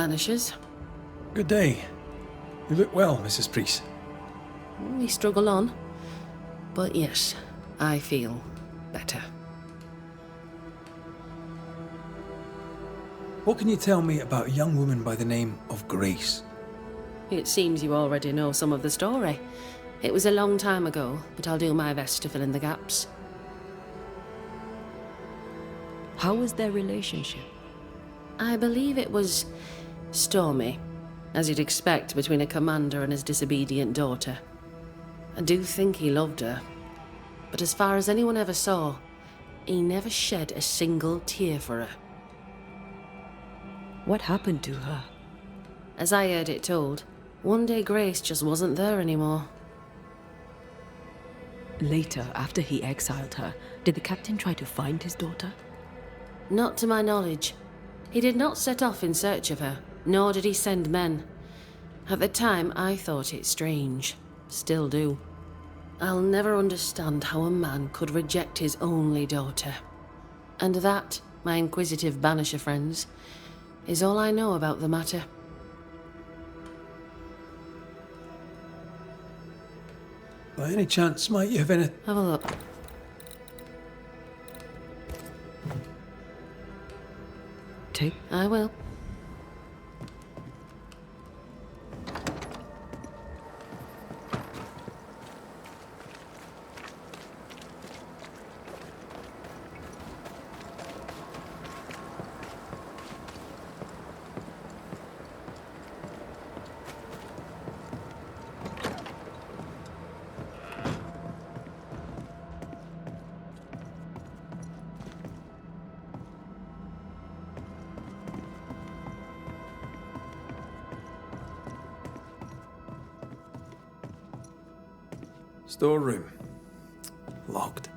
Banishers. Good day. You look well, Mrs. Priest. We struggle on. But yes, I feel better. What can you tell me about a young woman by the name of Grace? It seems you already know some of the story. It was a long time ago, but I'll do my best to fill in the gaps. How was their relationship? I believe it was stormy, as you'd expect between a commander and his disobedient daughter. I do think he loved her, but as far as anyone ever saw, he never shed a single tear for her. What happened to her? As I heard it told, one day Grace just wasn't there anymore. Later, after he exiled her, did the captain try to find his daughter? Not to my knowledge. He did not set off in search of her, nor did he send men. At the time, I thought it strange. Still do. I'll never understand how a man could reject his only daughter. And that, my inquisitive Banisher friends, is all I know about the matter. By any chance, might you have any... Have a look. Take. I will. Storeroom. Locked.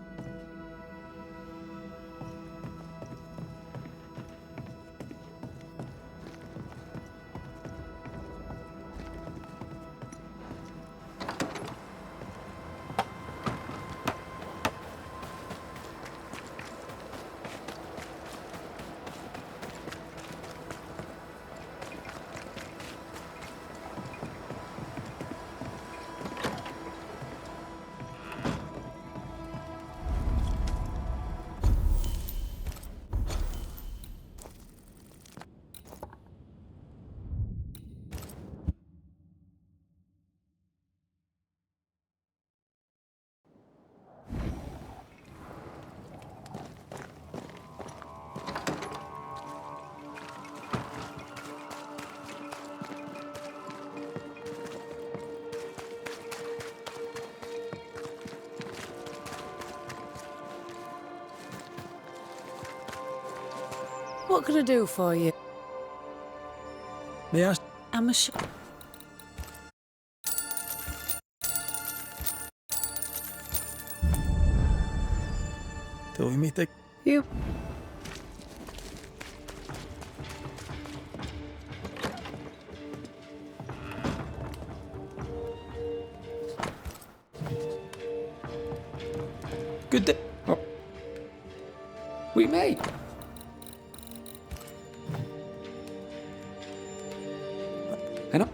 What can I do for you? May I ask... I'm a Till we meet again. You. Good day. Oh. We may. Hello?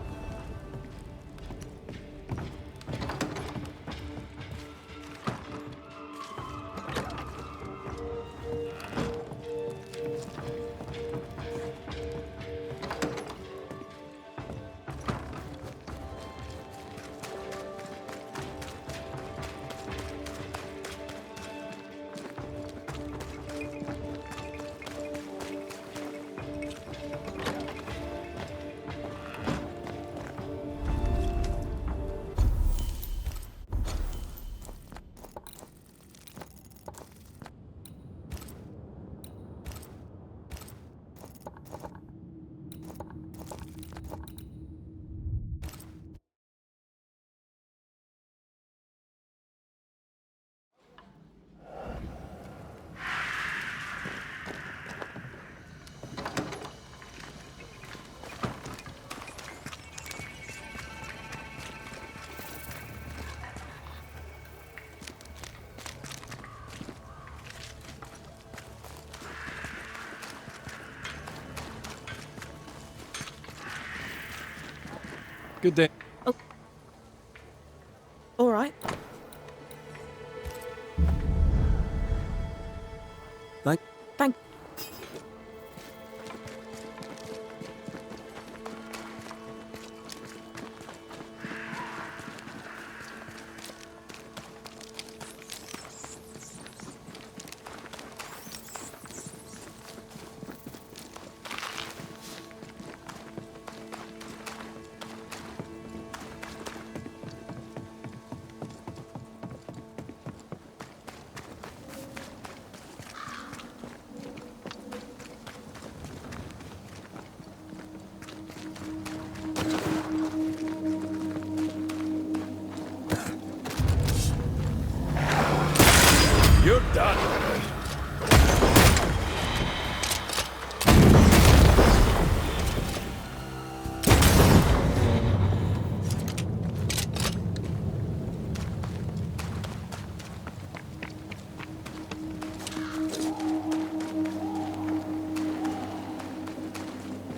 Good day. All right. Thank. Thank. You're done.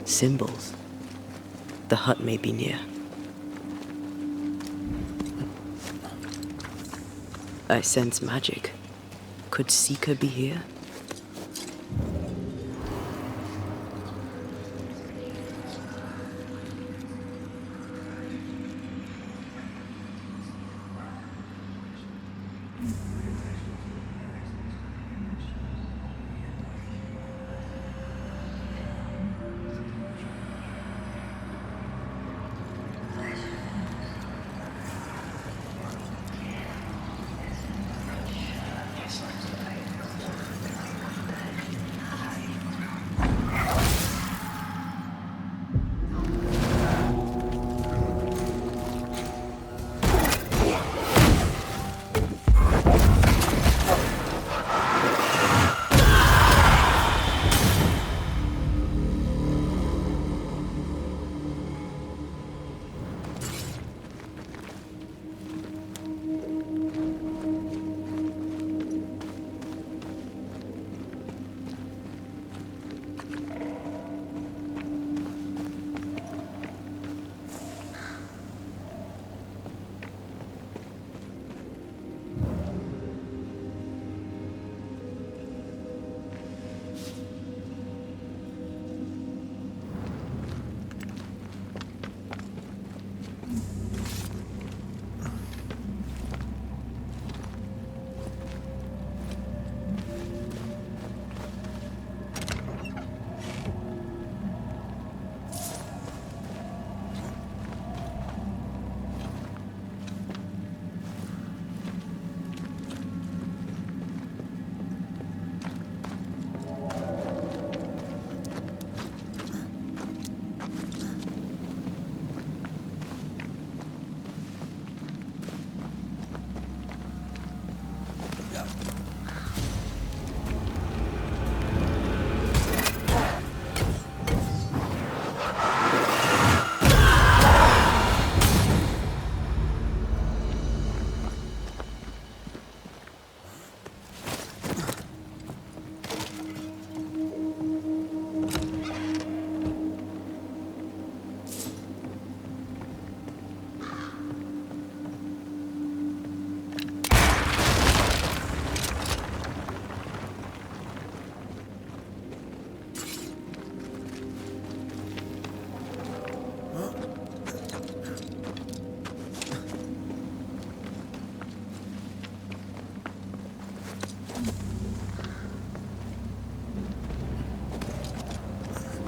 Symbols. The hut may be near. I sense magic. Could Seeker be here?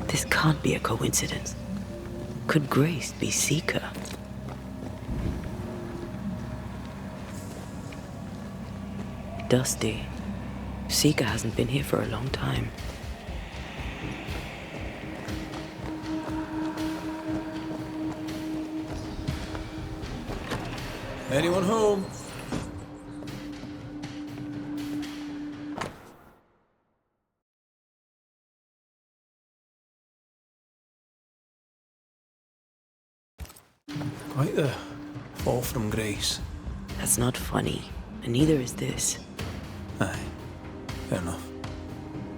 This can't be a coincidence. Could Grace be Seeker? Dusty. Seeker hasn't been here for a long time. Anyone home? Quite the fall from grace. That's not funny, and neither is this. Aye, fair enough.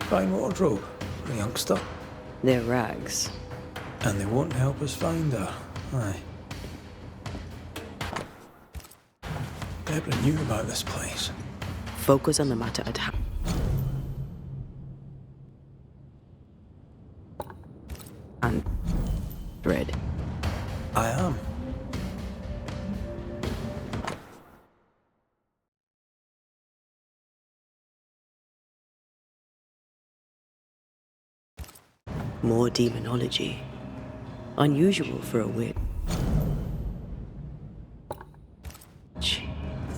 Fine wardrobe for a youngster. They're rags. And they won't help us find her. Aye. Deborah knew about this place. Focus on the matter at hand. And Red. I am. More demonology. Unusual for a witch.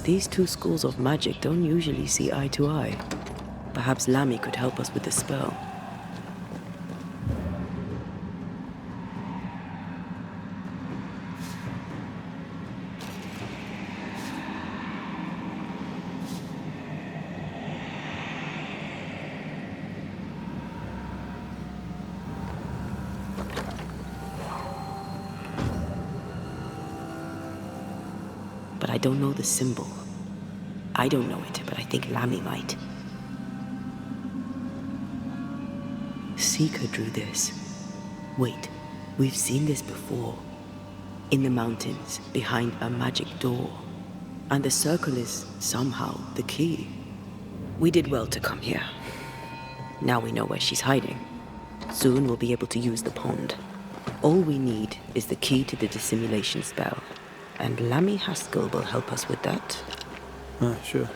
These two schools of magic don't usually see eye to eye. Perhaps Lammy could help us with the spell. But I don't know the symbol. I don't know it, but I think Lammy might. Seeker drew this. Wait, we've seen this before. In the mountains, behind a magic door. And the circle is, somehow, the key. We did well to come here. Now we know where she's hiding. Soon we'll be able to use the pond. All we need is the key to the dissimulation spell. And Lammy Haskell will help us with that. Sure.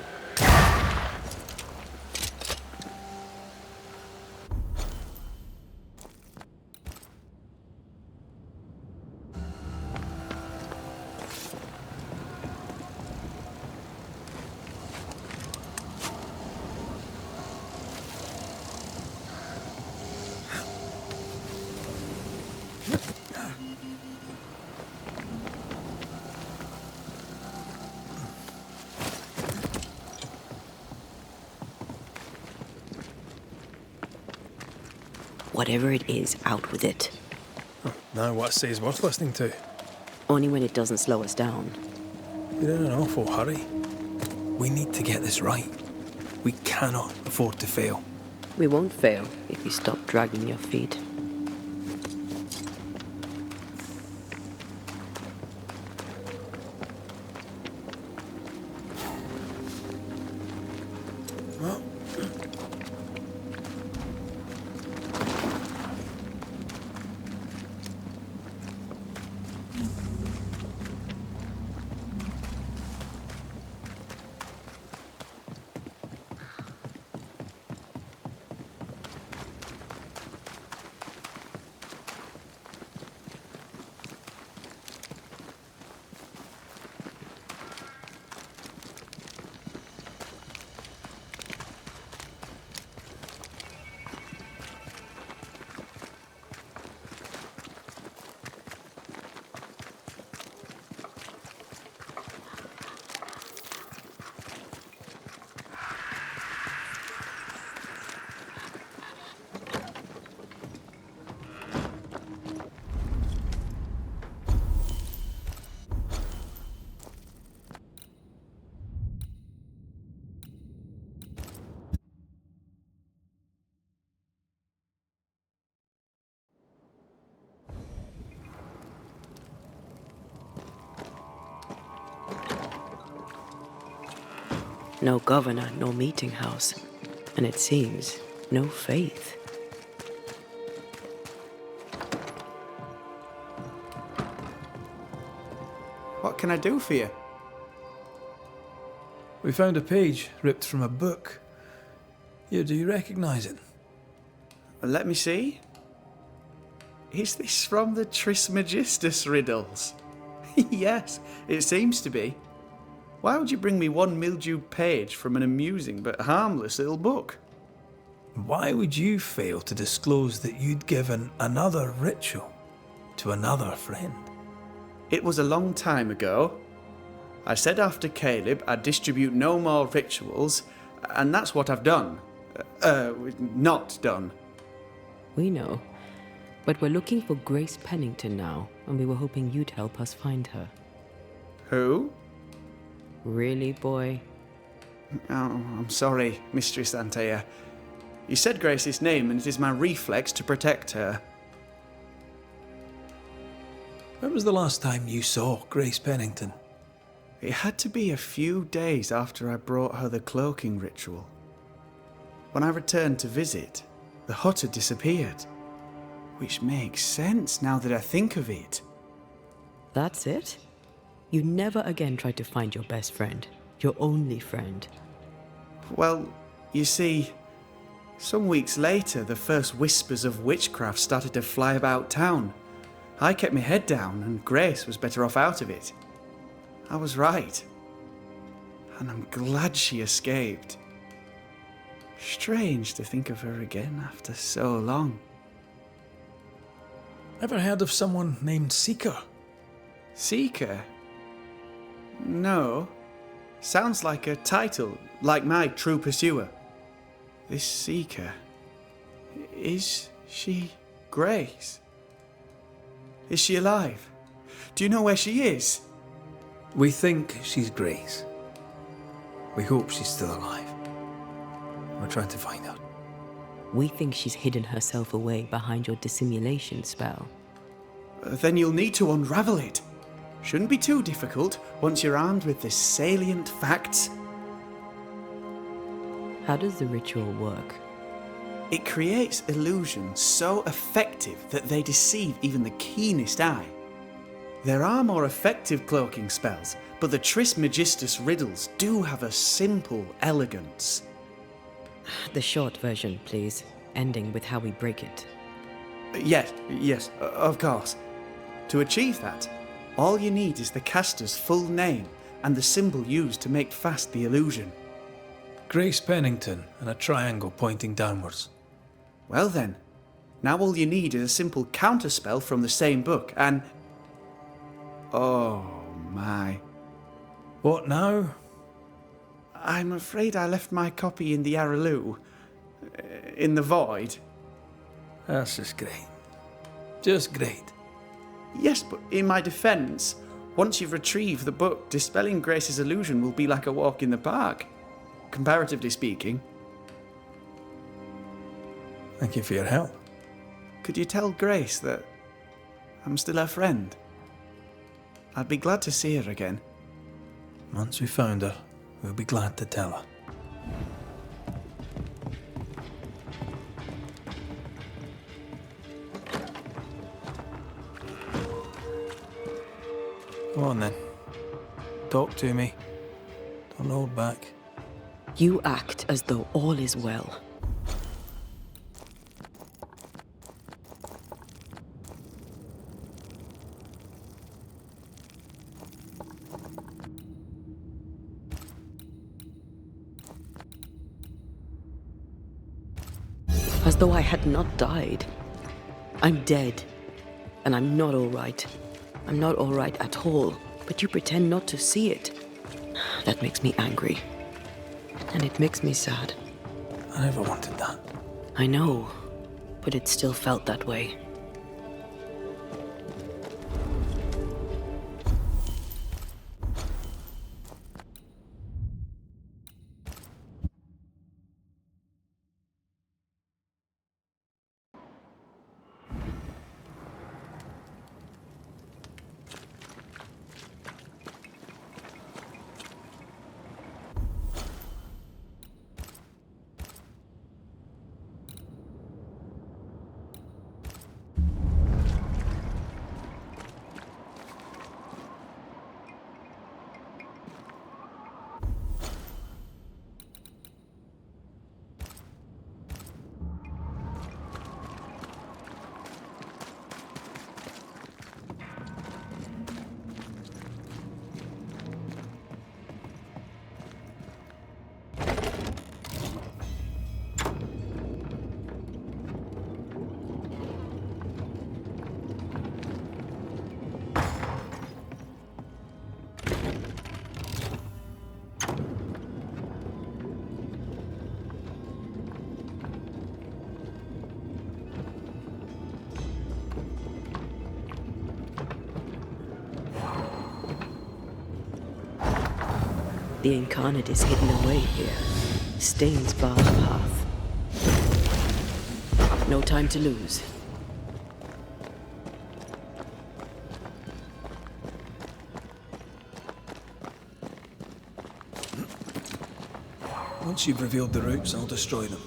Whatever it is, out with it. Now what say is worth listening to? Only when it doesn't slow us down. You're in an awful hurry. We need to get this right. We cannot afford to fail. We won't fail if you stop dragging your feet. No governor, no meeting house. And it seems, no faith. What can I do for you? We found a page ripped from a book. Here, do you recognise it? Let me see. Is this from the Trismegistus riddles? Yes, it seems to be. Why would you bring me one mildewed page from an amusing but harmless little book? Why would you fail to disclose that you'd given another ritual to another friend? It was a long time ago. I said after Caleb I'd distribute no more rituals, and that's what I've done. Not done. We know. But we're looking for Grace Pennington now, and we were hoping you'd help us find her. Who? Really, boy? Oh, I'm sorry, Mistress Antea. You said Grace's name, and it is my reflex to protect her. When was the last time you saw Grace Pennington? It had to be a few days after I brought her the cloaking ritual. When I returned to visit, the hut had disappeared. Which makes sense now that I think of it. That's it? You never again tried to find your best friend, your only friend. Well, you see, some weeks later, the first whispers of witchcraft started to fly about town. I kept my head down, and Grace was better off out of it. I was right. And I'm glad she escaped. Strange to think of her again after so long. Ever heard of someone named Seeker? Seeker? No. Sounds like a title, like my True Pursuer. This Seeker... Is she Grace? Is she alive? Do you know where she is? We think she's Grace. We hope she's still alive. We're trying to find out. We think she's hidden herself away behind your dissimulation spell. Then you'll need to unravel it. Shouldn't be too difficult once you're armed with the salient facts. How does the ritual work? It creates illusions so effective that they deceive even the keenest eye. There are more effective cloaking spells, but the Trismegistus riddles do have a simple elegance. The short version, please, ending with how we break it. Yes, of course. To achieve that, all you need is the caster's full name and the symbol used to make fast the illusion. Grace Pennington and a triangle pointing downwards. Well then, now all you need is a simple counterspell from the same book and... Oh my. What now? I'm afraid I left my copy in the Araloo. In the void. That's just great. Just great. Yes, but in my defence, once you've retrieved the book, dispelling Grace's illusion will be like a walk in the park. Comparatively speaking. Thank you for your help. Could you tell Grace that I'm still her friend? I'd be glad to see her again. Once we found her, we'll be glad to tell her. Go on then. Talk to me. Don't hold back. You act as though all is well. As though I had not died. I'm dead. And I'm not all right. I'm not all right at all. But you pretend not to see it. That makes me angry. And it makes me sad. I never wanted that. I know. But it still felt that way. The incarnate is hidden away here. Stains bar the path. No time to lose. Once you've revealed the routes, I'll destroy them.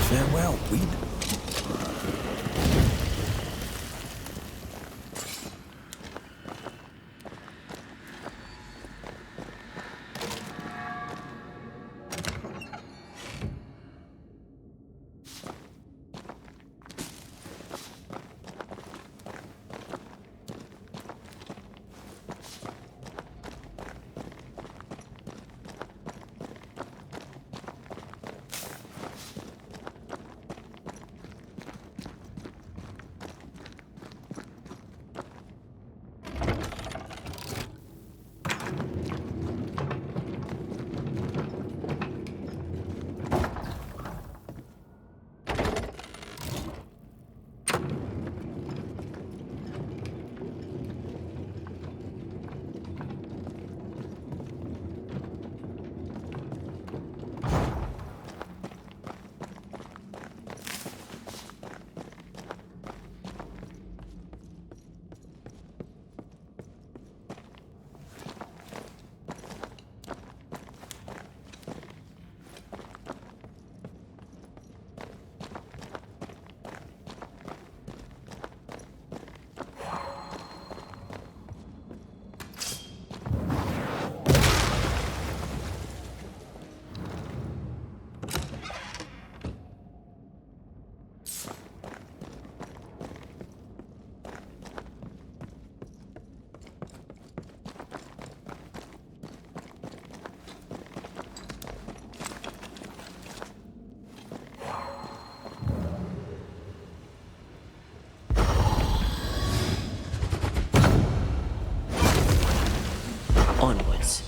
Farewell, weed. Onwards.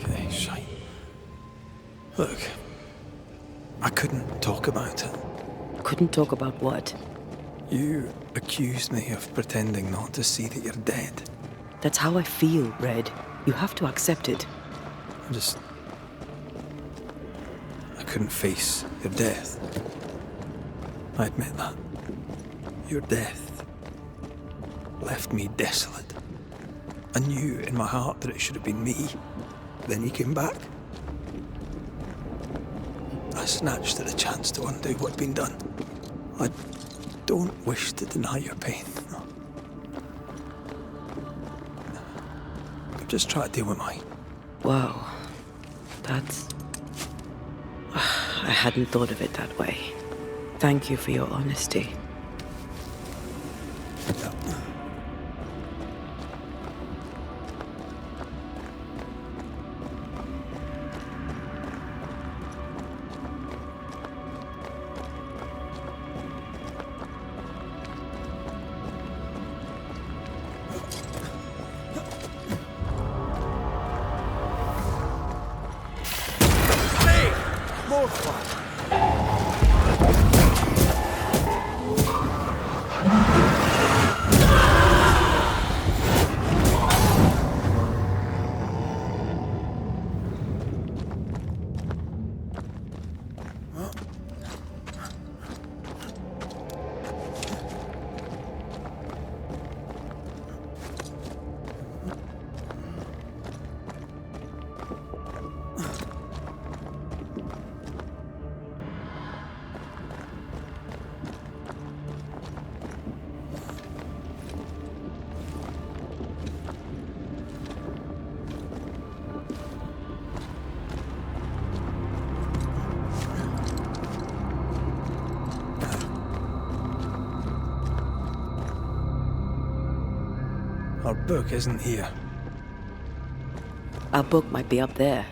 Okay, shite. Look, I couldn't talk about it. Couldn't talk about what? You accused me of pretending not to see that you're dead. That's how I feel, Red. You have to accept it. I couldn't face your death. I admit that. Your death left me desolate. I knew in my heart that it should have been me. Then you came back. I snatched at the chance to undo what'd been done. I don't wish to deny your pain. No. I'm just trying to deal with mine. Wow. That's... I hadn't thought of it that way. Thank you for your honesty. More fun. Our book isn't here. Our book might be up there.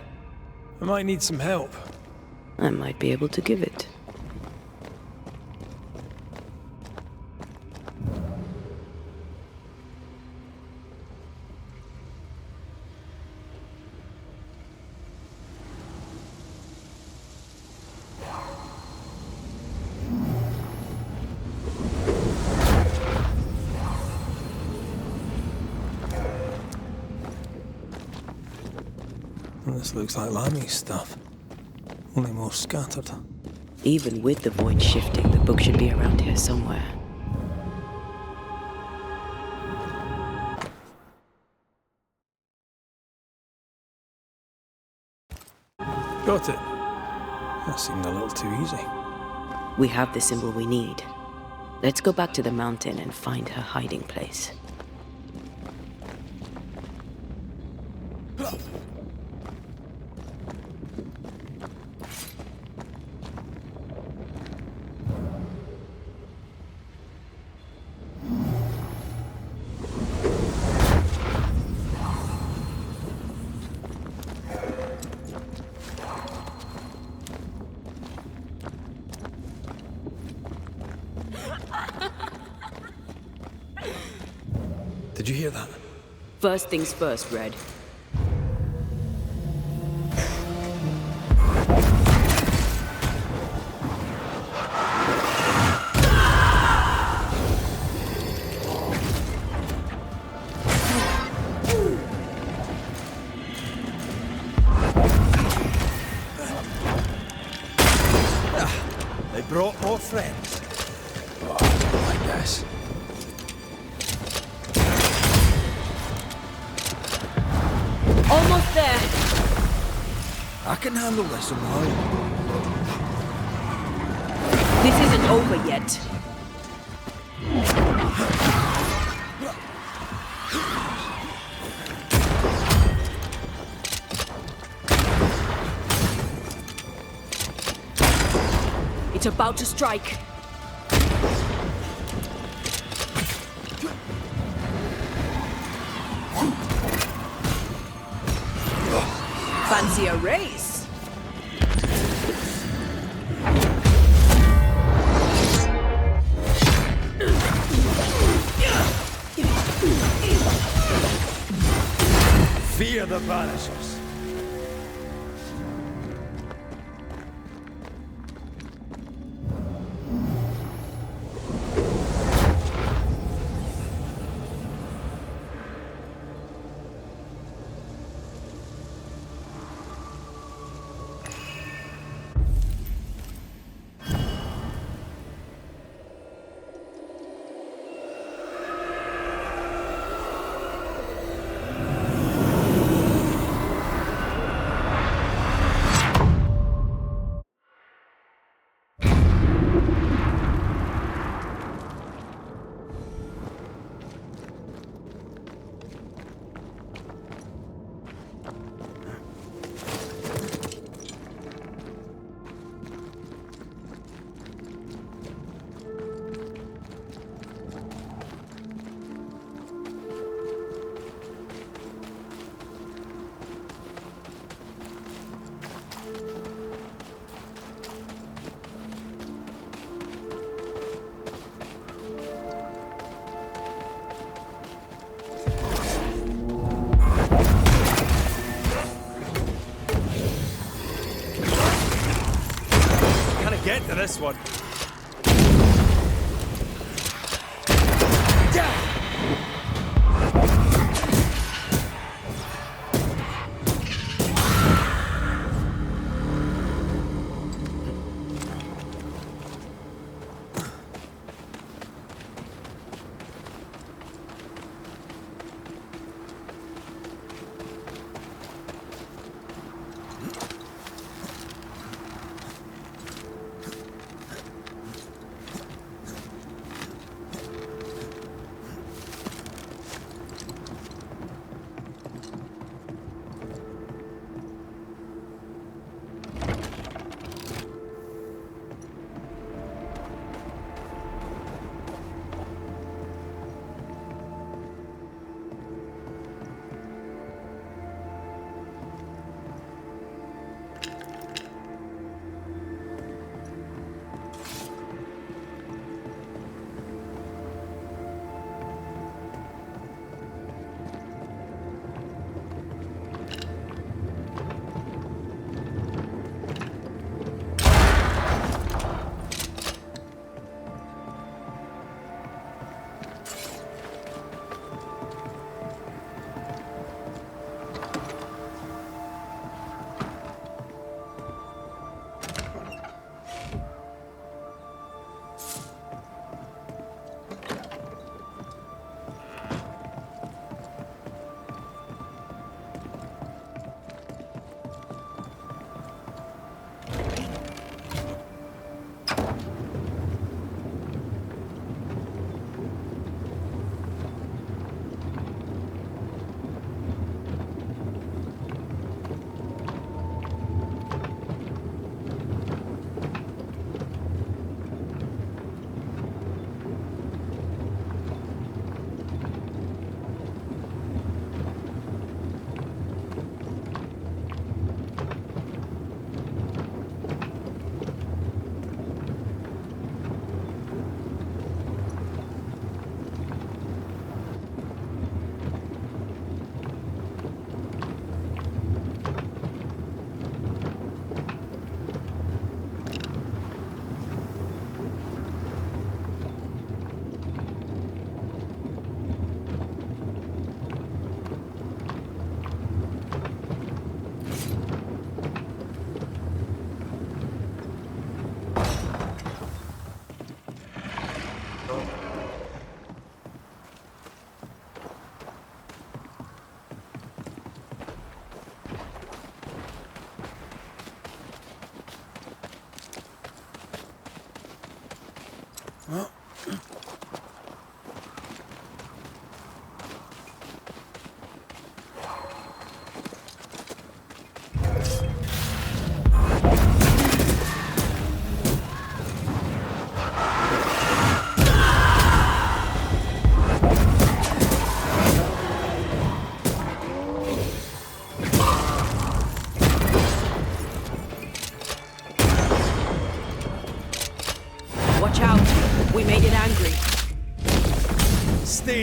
I might need some help. I might be able to give it. This looks like Lami's stuff. Only more scattered. Even with the void shifting, the book should be around here somewhere. Got it. That seemed a little too easy. We have the symbol we need. Let's go back to the mountain and find her hiding place. Did you hear that? First things first, Red. They brought more friends. Oh, I guess. Almost there! I can handle this somehow. This isn't over yet. It's about to strike. Fancy a race? Fear the Banishers. Get to this one.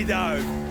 though.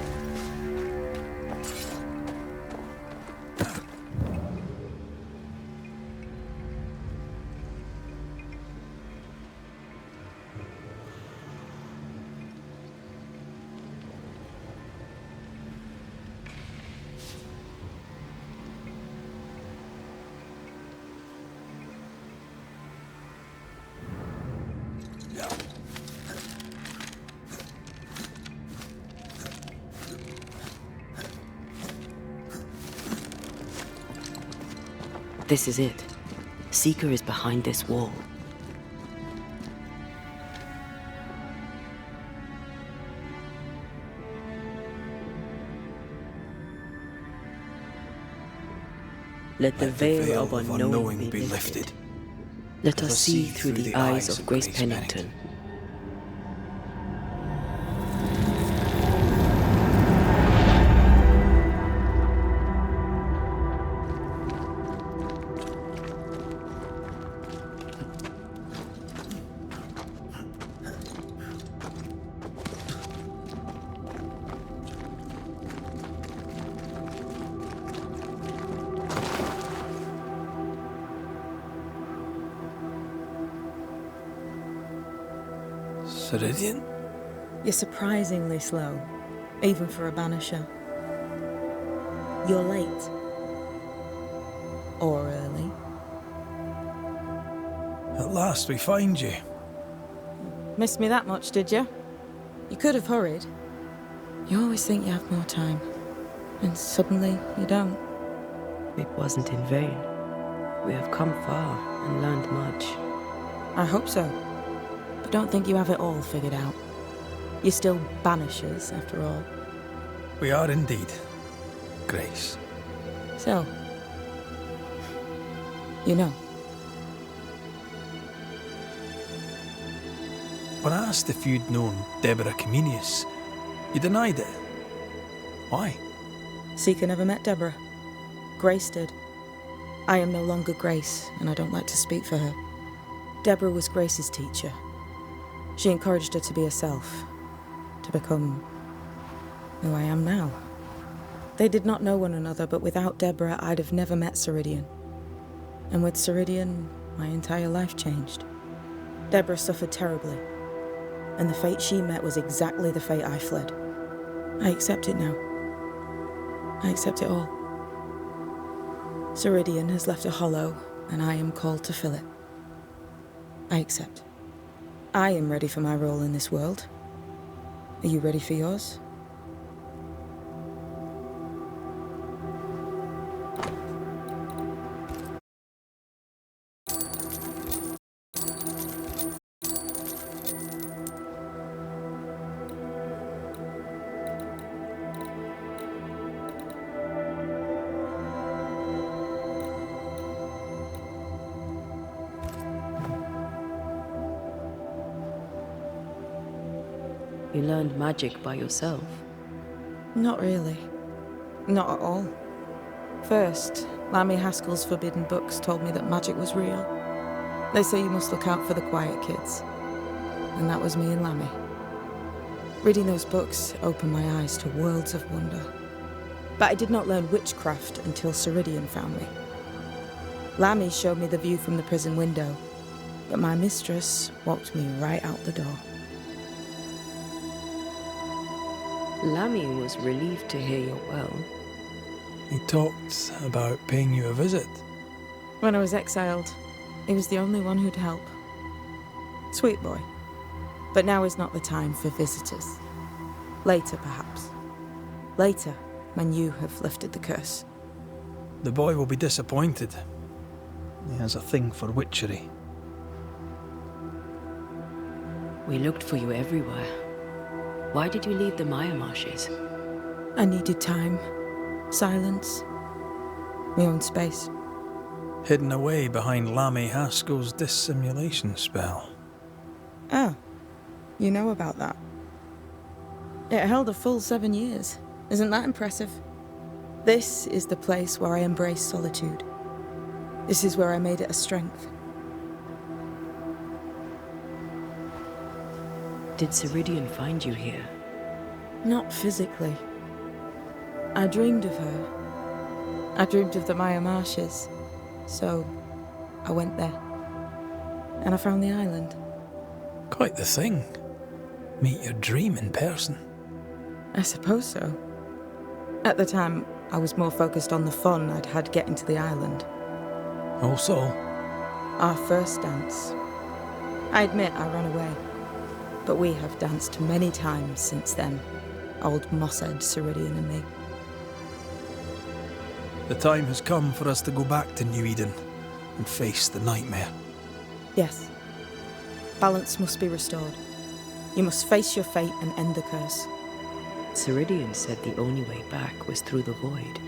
This is it. Seeker is behind this wall. Let the veil of unknowing be lifted. Let us see through the eyes of Grace Pennington. Ceridian? You're surprisingly slow, even for a Banisher. You're late. Or early. At last we find you. Missed me that much, did you? You could have hurried. You always think you have more time. And suddenly, you don't. It wasn't in vain. We have come far and learned much. I hope so. But don't think you have it all figured out. You're still Banishers, after all. We are indeed, Grace. So, you know. When I asked if you'd known Deborah Comenius, you denied it. Why? Seeker never met Deborah. Grace did. I am no longer Grace, and I don't like to speak for her. Deborah was Grace's teacher. She encouraged her to be herself, to become who I am now. They did not know one another, but without Deborah, I'd have never met Ceridian. And with Ceridian, my entire life changed. Deborah suffered terribly, and the fate she met was exactly the fate I fled. I accept it now. I accept it all. Ceridian has left a hollow, and I am called to fill it. I accept. I am ready for my role in this world. Are you ready for yours? You learned magic by yourself. Not really. Not at all. First, Lammy Haskell's forbidden books told me that magic was real. They say you must look out for the quiet kids. And that was me and Lammy. Reading those books opened my eyes to worlds of wonder. But I did not learn witchcraft until Ceridian found me. Lammy showed me the view from the prison window, but my mistress walked me right out the door. Lammy was relieved to hear you're well. He talked about paying you a visit. When I was exiled, he was the only one who'd help. Sweet boy. But now is not the time for visitors. Later, perhaps. Later, when you have lifted the curse. The boy will be disappointed. He has a thing for witchery. We looked for you everywhere. Why did you leave the Maya marshes? I needed time, silence, my own space. Hidden away behind Lammy Haskell's dissimulation spell. Oh, you know about that. It held a full 7 years. Isn't that impressive? This is the place where I embrace solitude. This is where I made it a strength. Did Ceridian find you here? Not physically. I dreamed of her. I dreamed of the Maya marshes. So, I went there. And I found the island. Quite the thing. Meet your dream in person. I suppose so. At the time, I was more focused on the fun I'd had getting to the island. Also, Our first dance. I admit I ran away. But we have danced many times since then. Old Mossad, Ceridian and me. the time has come for us to go back to New Eden and face the nightmare. Yes. Balance must be restored. You must face your fate and end the curse. Ceridian said the only way back was through the void.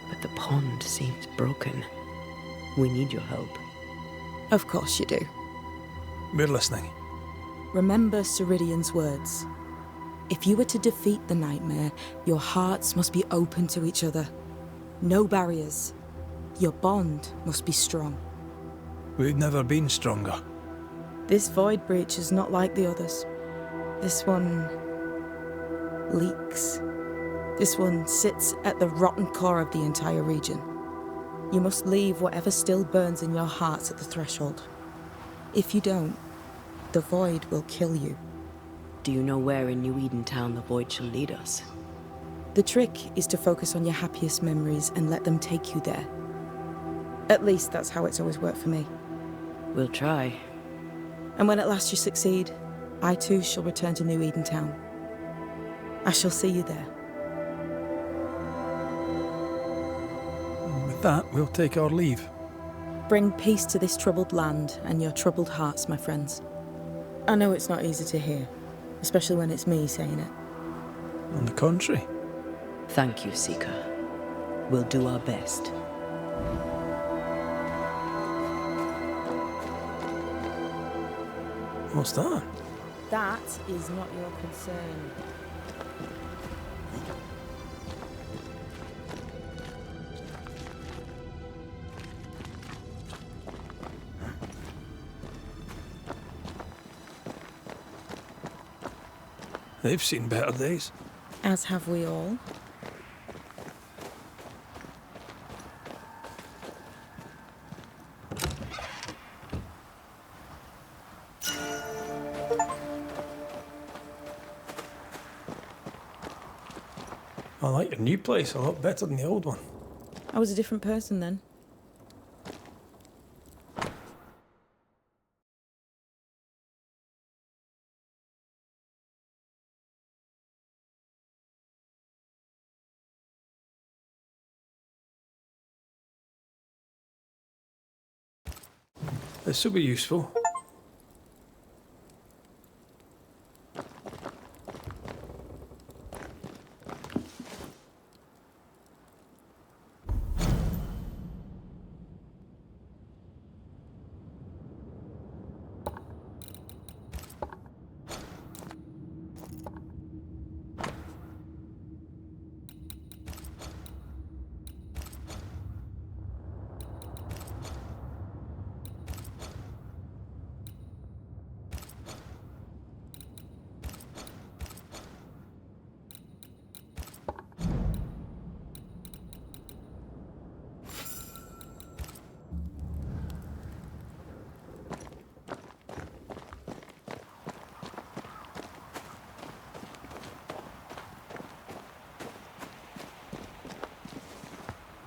But the pond seems broken. We need your help. Of course you do. We're listening. Remember Ceridian's words. If you were to defeat the nightmare, your hearts must be open to each other. No barriers. Your bond must be strong. We've never been stronger. This void breach is not like the others. This one leaks. This one sits at the rotten core of the entire region. You must leave whatever still burns in your hearts at the threshold. If you don't, the void will kill you. Do you know where in New Eden town the void shall lead us? The trick is to focus on your happiest memories and let them take you there. At least that's how it's always worked for me. We'll try. And when at last you succeed, I too shall return to New Eden town. I shall see you there. With that, we'll take our leave. Bring peace to this troubled land and your troubled hearts, my friends. I know it's not easy to hear, especially when it's me saying it. On the contrary. Thank you, Seeker. We'll do our best. What's that? That is not your concern. They've seen better days. As have we all. I like your new place a lot better than the old one. I was a different person then. This will be useful.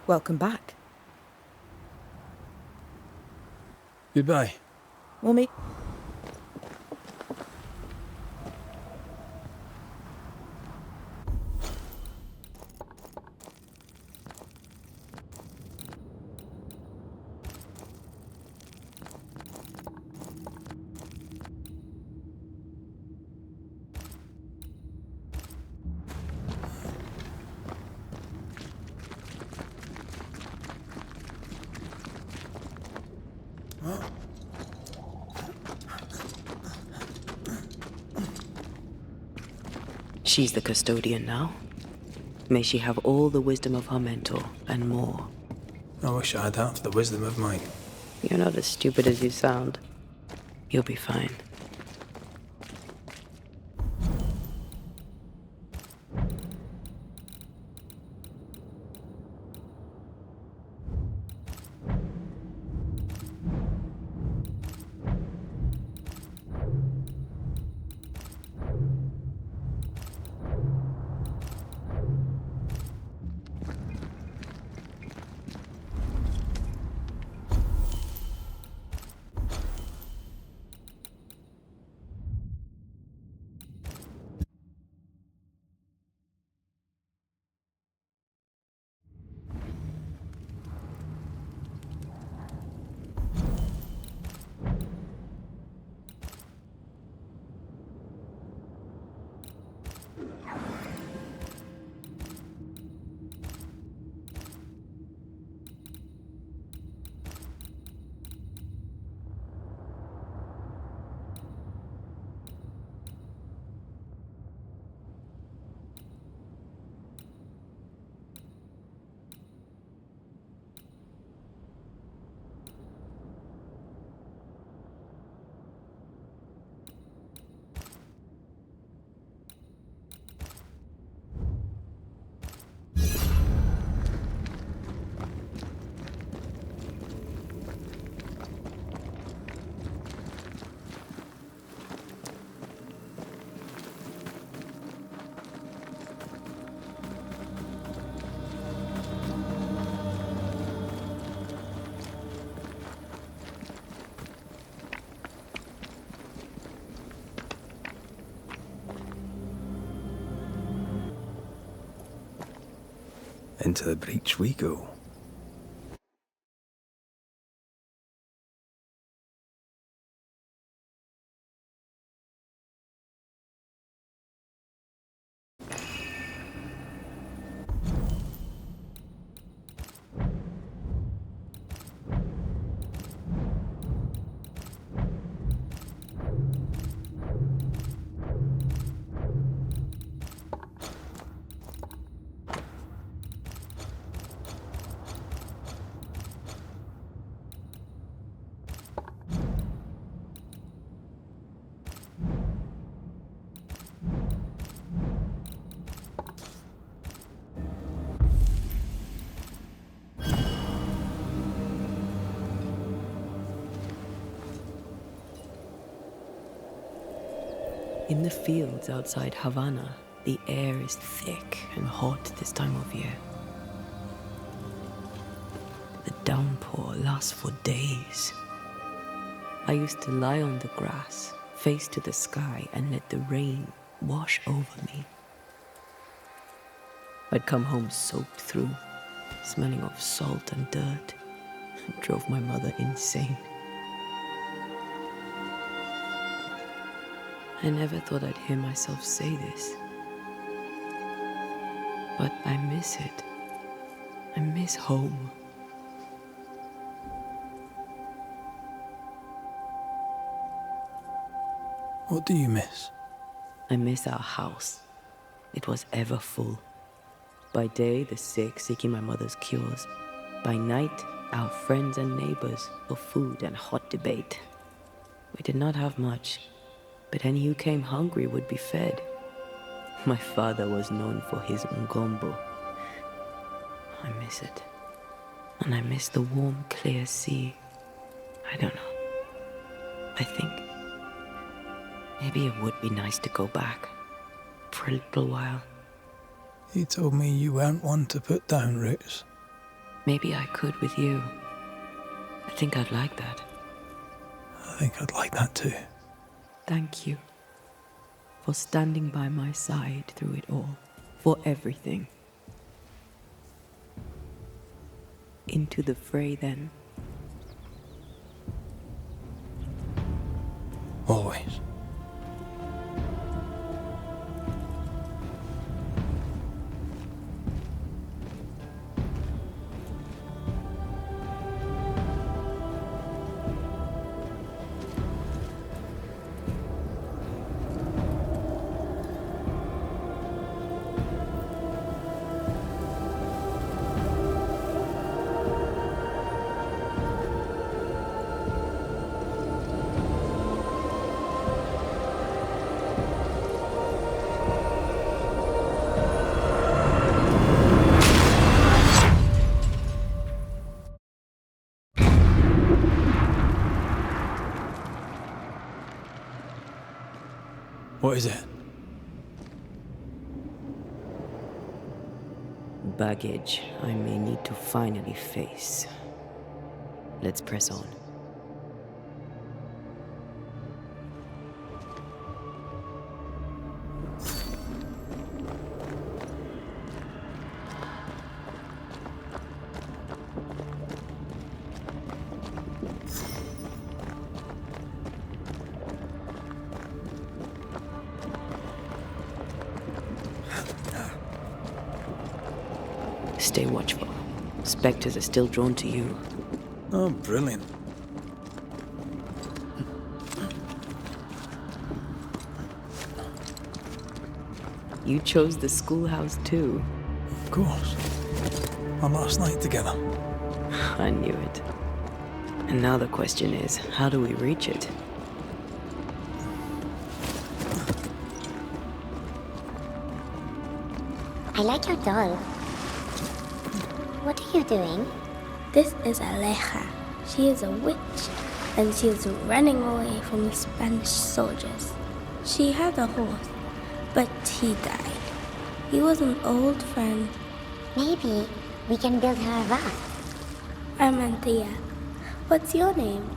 Welcome back. Goodbye. We'll meet. She's the custodian now. May she have all the wisdom of her mentor, and more. I wish I had half the wisdom of mine. You're not as stupid as you sound. You'll be fine. Into the breach we go. In the fields outside Havana, the air is thick and hot this time of year. The downpour lasts for days. I used to lie on the grass, face to the sky, and let the rain wash over me. I'd come home soaked through, smelling of salt and dirt. It drove my mother insane. I never thought I'd hear myself say this. But I miss it. I miss home. What do you miss? I miss our house. It was ever full. By day, the sick seeking my mother's cures. By night, our friends and neighbors for food and hot debate. We did not have much, but any who came hungry would be fed. My father was known for his ngombo. I miss it. And I miss the warm, clear sea. I don't know. I think maybe it would be nice to go back for a little while. You told me you weren't one to put down roots. Maybe I could with you. I think I'd like that. I think I'd like that too. Thank you for standing by my side through it all, for everything. Into the fray, then. Always. What is it? Baggage I may need to finally face. Let's press on. Stay watchful. Spectres are still drawn to you. Oh, brilliant. You chose the schoolhouse too. Of course. Our last night together. I knew it. And now the question is, how do we reach it? I like your doll. What are you doing? This is Aleja. She is a witch, and she is running away from the Spanish soldiers. She had a horse, but he died. He was an old friend. Maybe we can build her a raft. I'm Anthea. What's your name?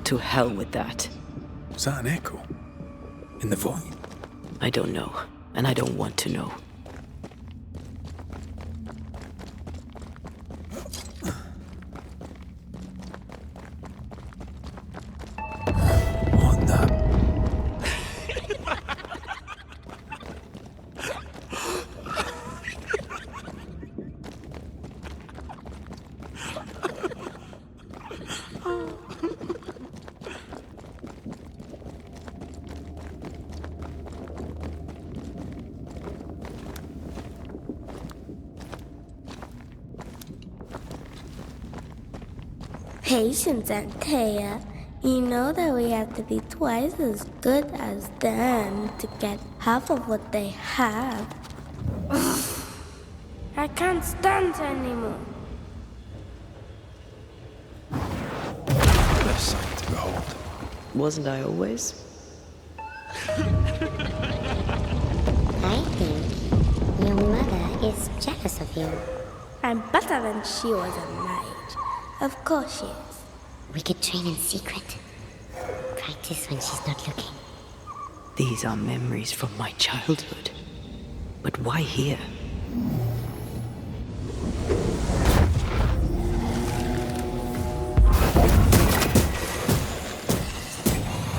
To hell with that. Was that an echo? In the void? I don't know, and I don't want to know. Patience, Antea. You know that we have to be twice as good as them to get half of what they have. I can't stand anymore. What a sight to behold. Wasn't I always? I think your mother is jealous of you. I'm better than she was at mage. Of course she is. We could train in secret. Practice when she's not looking. These are memories from my childhood. But why here?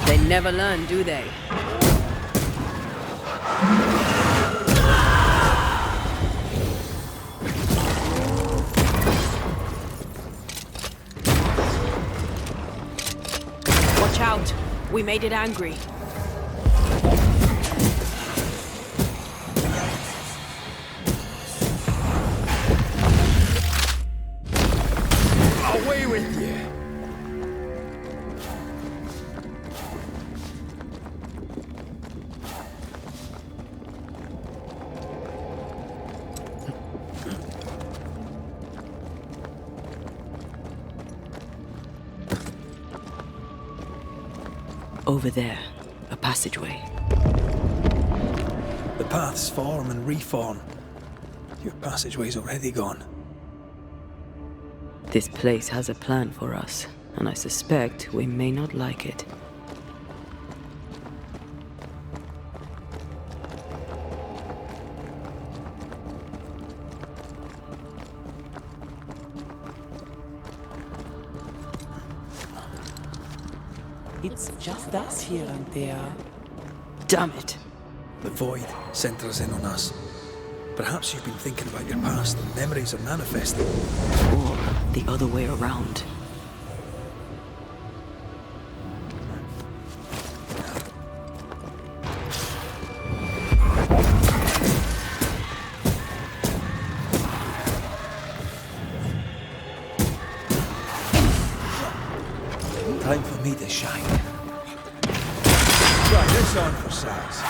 They never learn, do they? Watch out! We made it angry. Away with you! Over there, a passageway. The paths form and reform. Your passageway's already gone. This place has a plan for us, and I suspect we may not like it. It's just us here and there. Damn it! The void centres in on us. Perhaps you've been thinking about your past and memories are manifesting. Or the other way around. Time for me to shine. Try this on for size.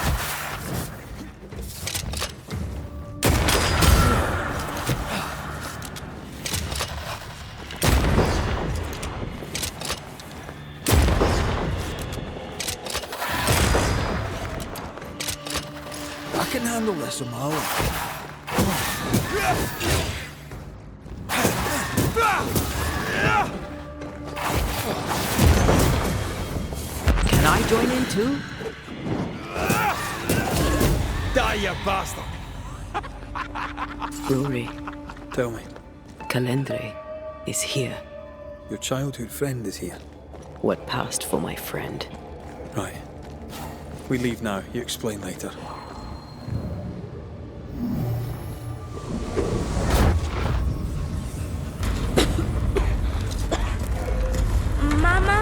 I can handle this on my own. Can I join in too? Die, you bastard! Rory, Tell me, Calendre is here. your childhood friend is here. What passed for my friend? Right. We leave now. You explain later. Mama?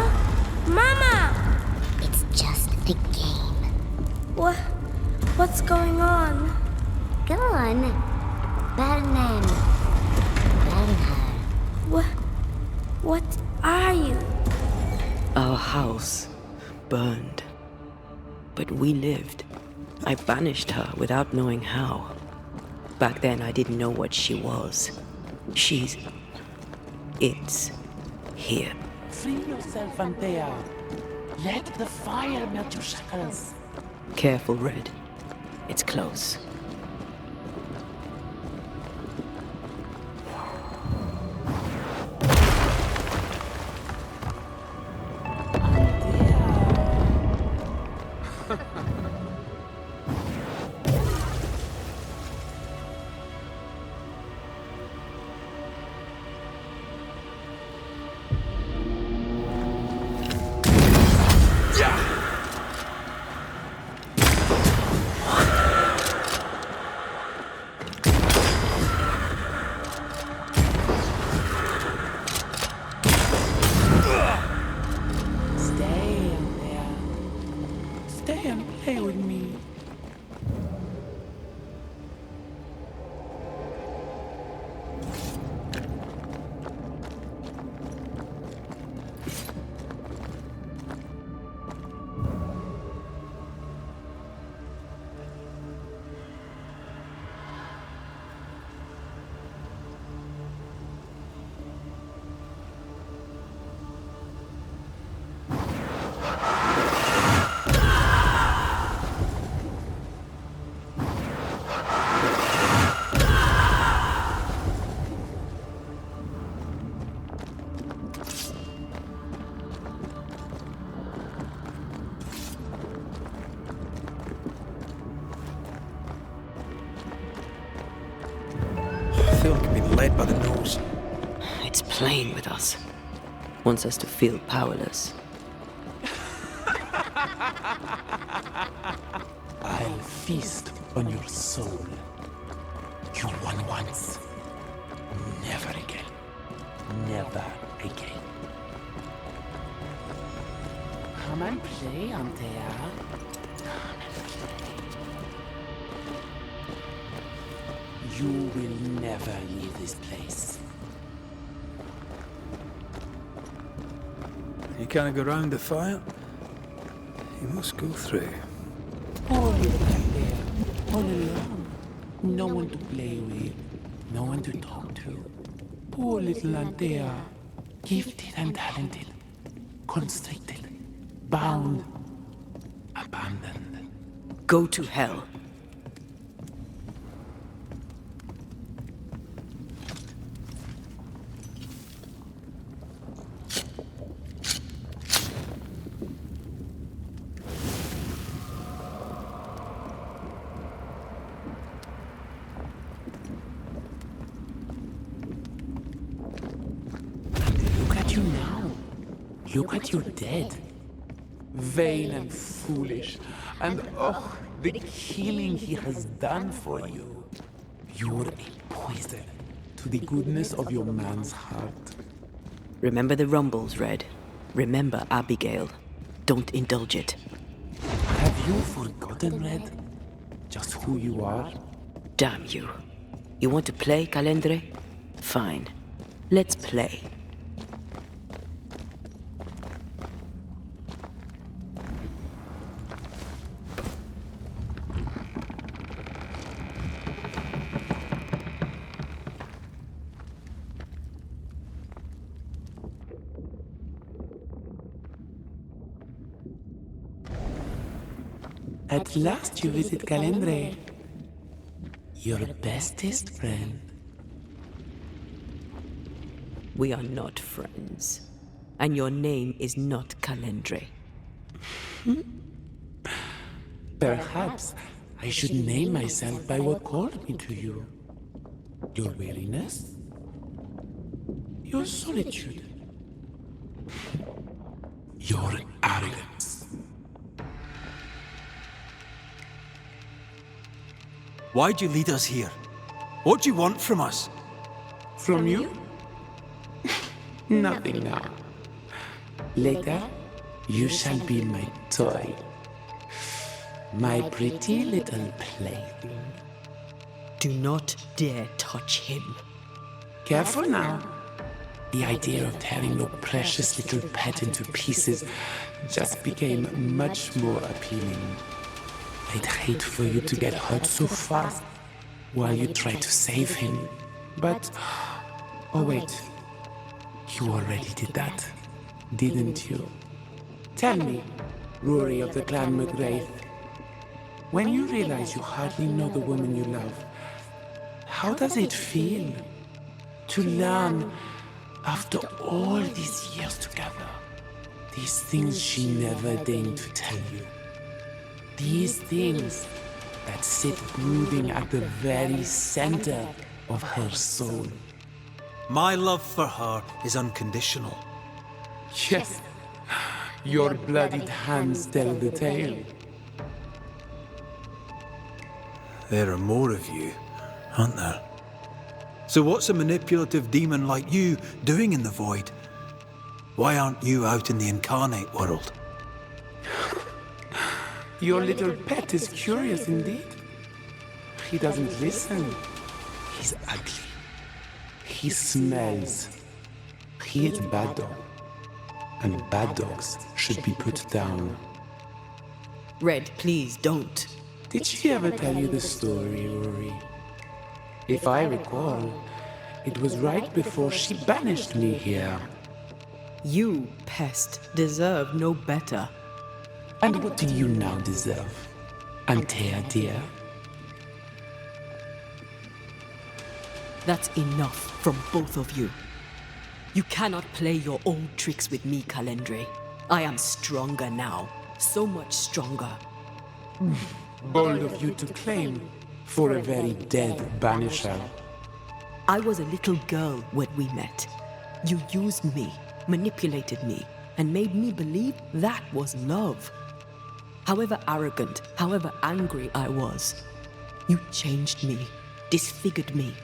Mama! It's just a game. What's going on? Go on. Burn them. Burn her. What are you? Our house burned. But we lived. I banished her without knowing how. Back then, I didn't know what she was. It's here. Free yourself, Antea. Let the fire melt your shackles. Careful, Red. It's close. feel like I've been led by the nose. It's playing with us. Wants us to feel powerless. I'll feast on your soul. You won once. Never again. Never again. Come and play, Antea. You will never leave this place. You can't go round the fire. You must go through. Poor little Antea. All alone. No one to play with. No one to talk to. Poor little Antea. Gifted and talented. Constricted. Bound. Abandoned. Go to hell. Look at you now. Look at you dead. Vain and foolish. And oh, the killing he has done for you. You're a poison to the goodness of your man's heart. Remember the rumbles, Red. Remember Abigail. Don't indulge it. Have you forgotten, Red? Just who you are? Damn you. You want to play, Calendre? Fine. Let's play. At last you visit Calendre. Your bestest friend. We are not friends. And your name is not Calendre. Perhaps I should name myself by what called me to you. Your weariness? Your solitude? Your arrogance? Why'd you lead us here? What do you want from us? From you? Nothing now. Later, you shall be my toy. My pretty little plaything. Do not dare touch him. Careful now. The idea of tearing your precious little pet into pieces just became much more appealing. I'd hate for you to get hurt so fast while you try to save him. But, oh wait, you already did that, didn't you? Tell me, Rory of the Clan McGrath, when you realize you hardly know the woman you love, how does it feel to learn, after all these years together, these things she never deigned to tell you? These things that sit brooding at the very center of her soul. My love for her is unconditional. Yes, your bloodied hands tell the tale. There are more of you, aren't there? So what's a manipulative demon like you doing in the void? Why aren't you out in the incarnate world? Your little pet is curious indeed. He doesn't listen. He's ugly. He smells. He is bad dog. And bad dogs should be put down. Red, please don't. Did she ever tell you the story, Rory? If I recall, it was right before she banished me here. You, pest, deserve no better. And what do you now deserve, Antea dear? That's enough from both of you. You cannot play your old tricks with me, Calendre. I am stronger now. So much stronger. Bold of you to claim for a very dead Banisher. I was a little girl when we met. You used me, manipulated me, and made me believe that was love. However arrogant, however angry I was, you changed me, disfigured me.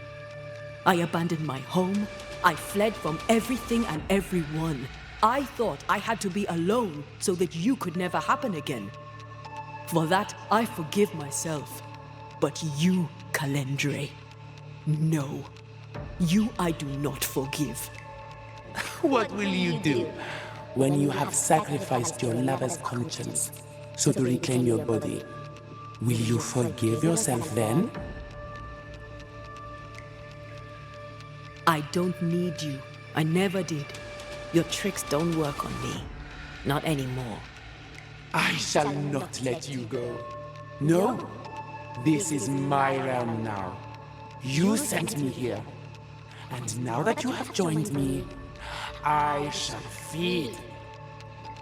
I abandoned my home. I fled from everything and everyone. I thought I had to be alone so that you could never happen again. For that, I forgive myself. But you, Calendre, no. You I do not forgive. What will you do when you have sacrificed your lover's conscience so to reclaim your body? Will you forgive yourself then? I don't need you. I never did. Your tricks don't work on me. Not anymore. I shall not let you go. No, this is my realm now. You sent me here. And now that you have joined me, I shall feed.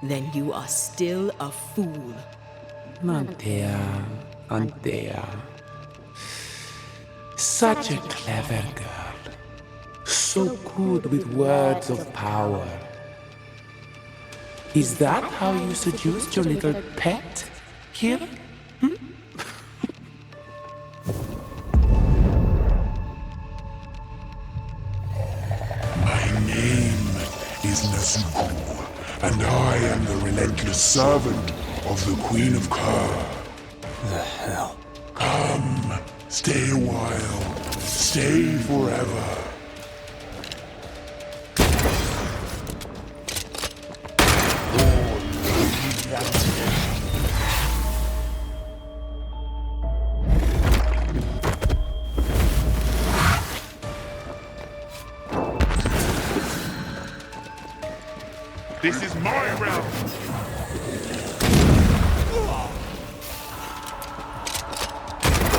Then you are still a fool. Antea, Antea. Such a clever girl. So good with words of power. Is that how you seduced your little pet here? My name is Nezuko, and I am the relentless servant of the Queen of Kur. The hell? Come, stay a while, stay forever. This is my realm!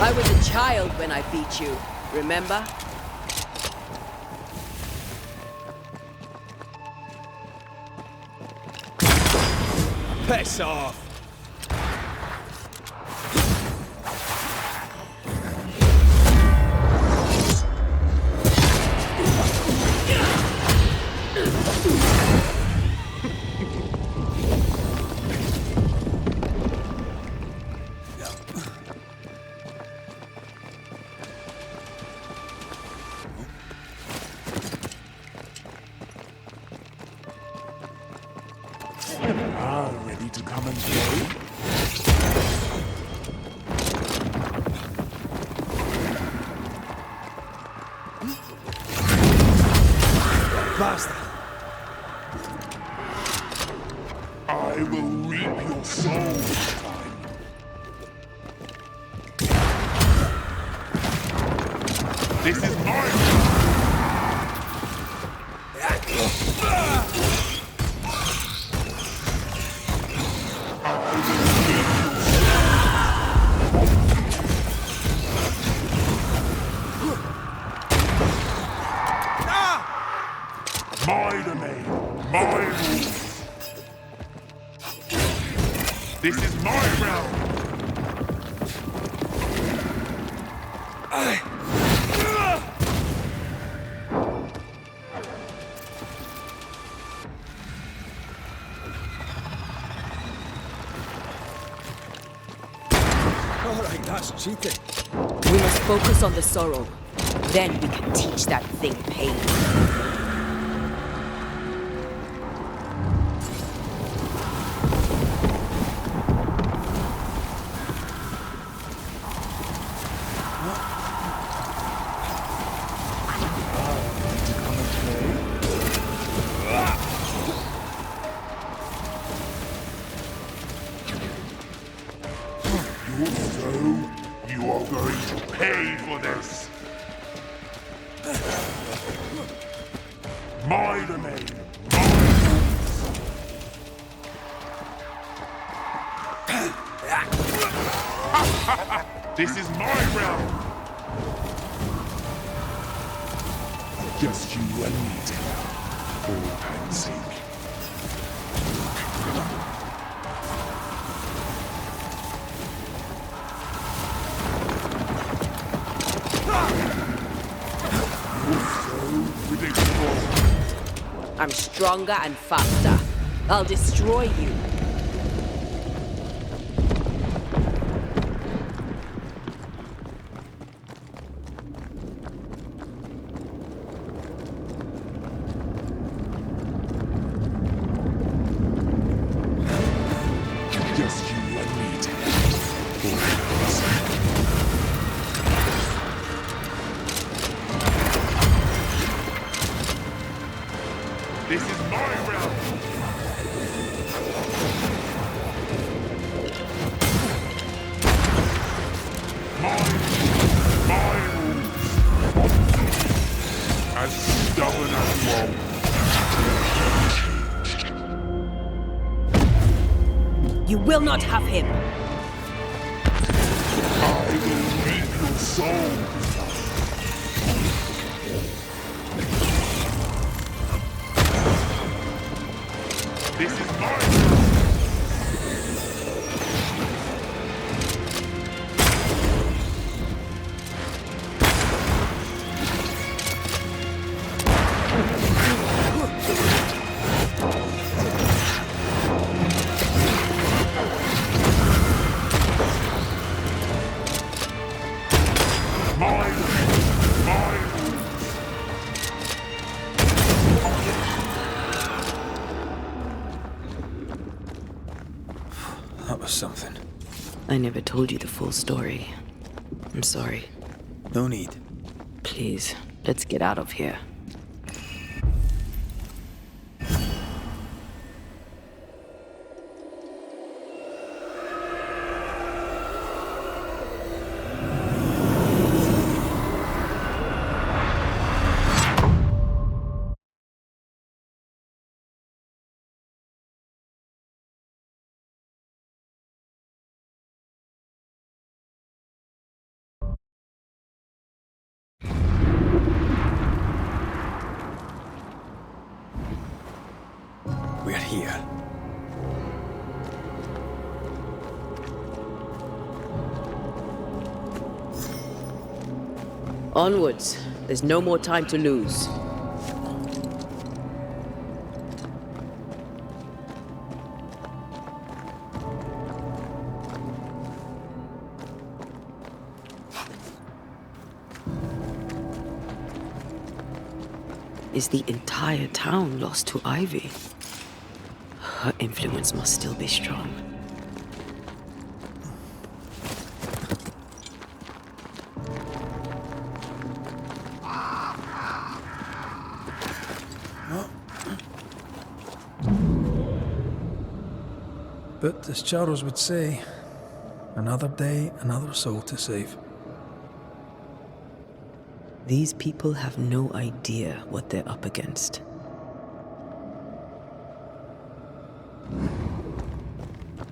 I was a child when I beat you, remember? Piss off! Ready to come and play? Basta! I will reap your soul this time. This is mine! My domain, my rules. This is my realm. Alright, that's cheating. We must focus on the sorrow. Then we can teach that thing pain. So, you are going to pay for this. My domain, my rules. This is my realm. Just you and me together, for time's sake. predictable. I'm stronger and faster. I'll destroy you. Just you and me, Ted. This is my realm. My rules. As stubborn as you are. You will not have him. I will reap your soul. This is my realm. That was something. I never told you the full story. I'm sorry. No need. Please, let's get out of here. We're here. Onwards. There's no more time to lose. Is the entire town lost to Ivy? Her influence must still be strong. But as Charles would say, another day, another soul to save. These people have no idea what they're up against.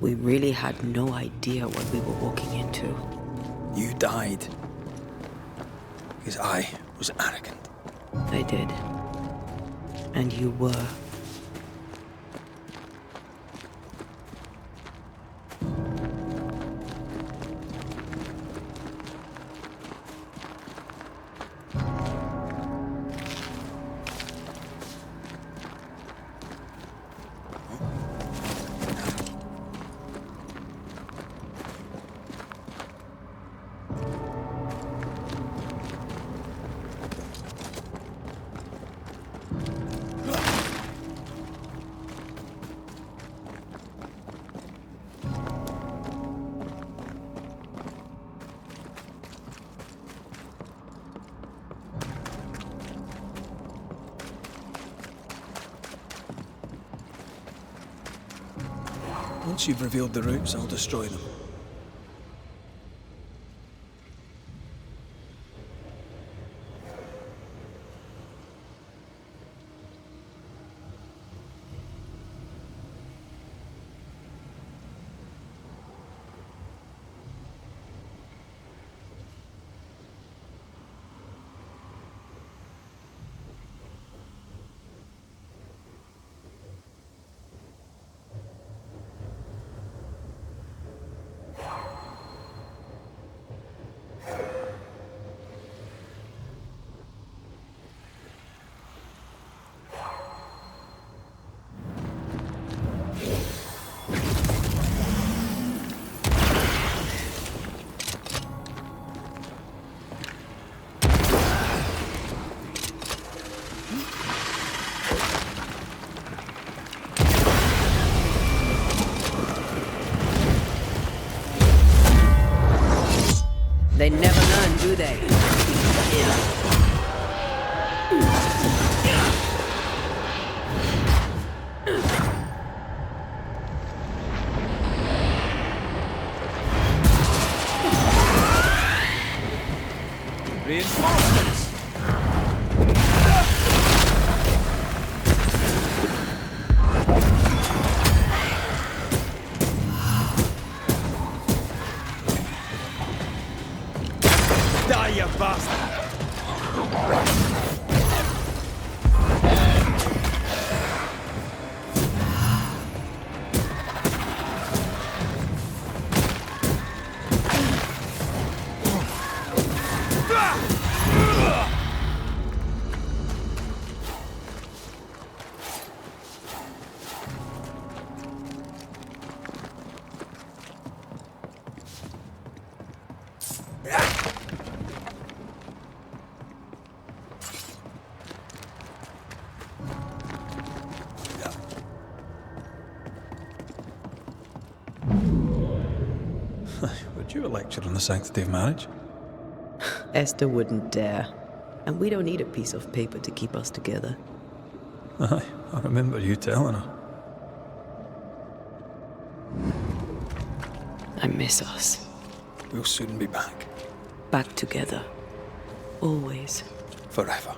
We really had no idea what we were walking into. You died. Because I was arrogant. I did. And you were. Once you've revealed the routes, I'll destroy them. They never learn, do they? Reinforcements! Die, you bastard! Would you a lecture on the sanctity of marriage? Esther wouldn't dare. And we don't need a piece of paper to keep us together. Aye, I remember you telling her. I miss us. We'll soon be back. Back together. Always. Forever.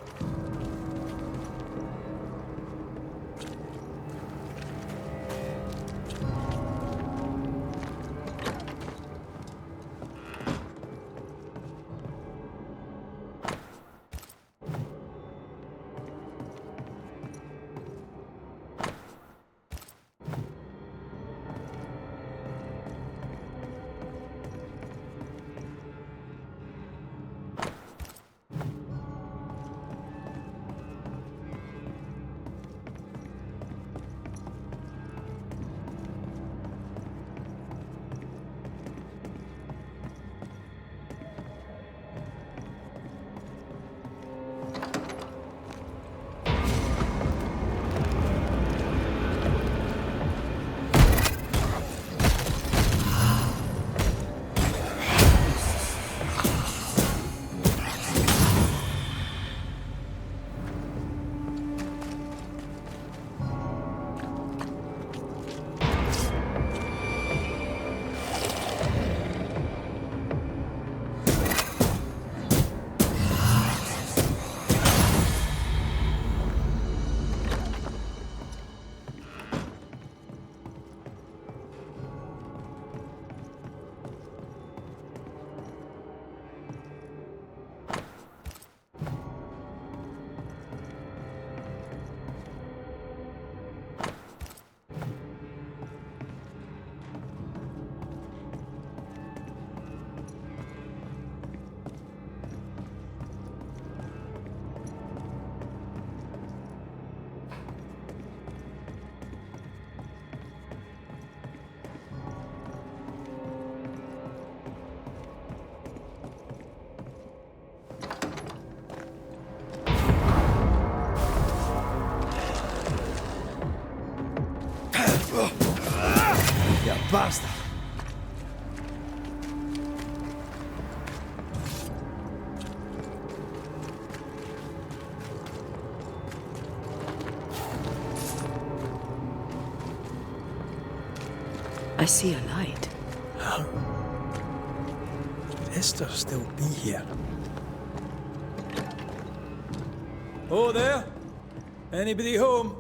You bastard! I see a light. How? Could Esther still be here? Oh, there? Anybody home?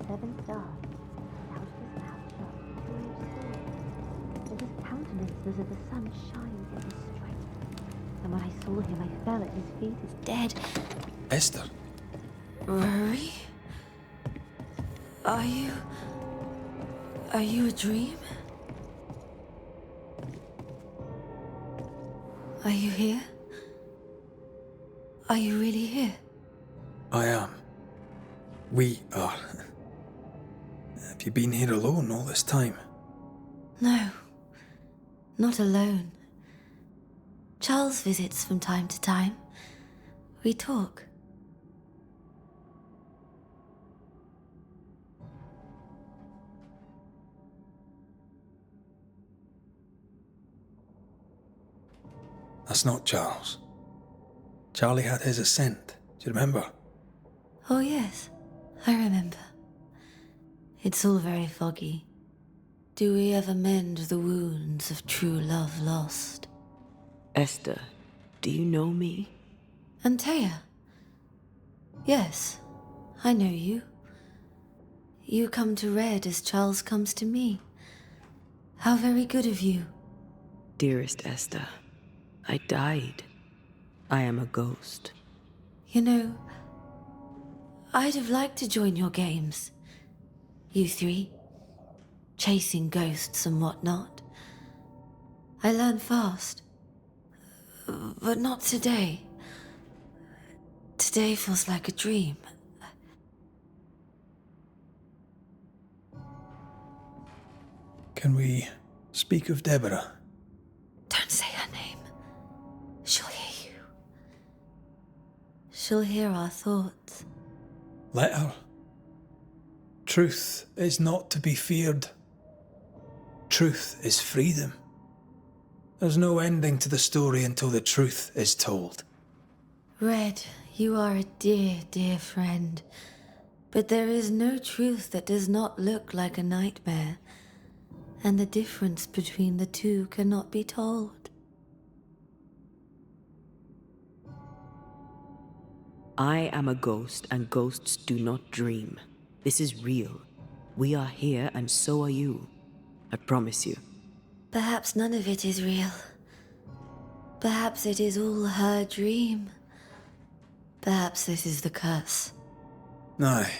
Seven stars. House is half shut. 2 stories. It is countenance as if the sun shines in his strength. And when I saw him, I fell at his feet as dead. Esther? Rory? Are you a dream? Are you here? Are you really here? I am. We are. Have you been here alone all this time? No, not alone. Charles visits from time to time. We talk. That's not Charles. Charlie had his ascent. Do you remember? Oh yes, I remember. It's all very foggy. Do we ever mend the wounds of true love lost? Esther, do you know me? Antea? Yes, I know you. You come to Red as Charles comes to me. How very good of you. Dearest Esther, I died. I am a ghost. You know, I'd have liked to join your games. You three, chasing ghosts and whatnot. I learn fast. But not today. Today feels like a dream. Can we speak of Deborah? Don't say her name. She'll hear you. She'll hear our thoughts. Let her. Truth is not to be feared. Truth is freedom. There's no ending to the story until the truth is told. Red, you are a dear, dear friend. But there is no truth that does not look like a nightmare. And the difference between the two cannot be told. I am a ghost, and ghosts do not dream. This is real. We are here, and so are you. I promise you. Perhaps none of it is real. Perhaps it is all her dream. Perhaps this is the curse. Aye.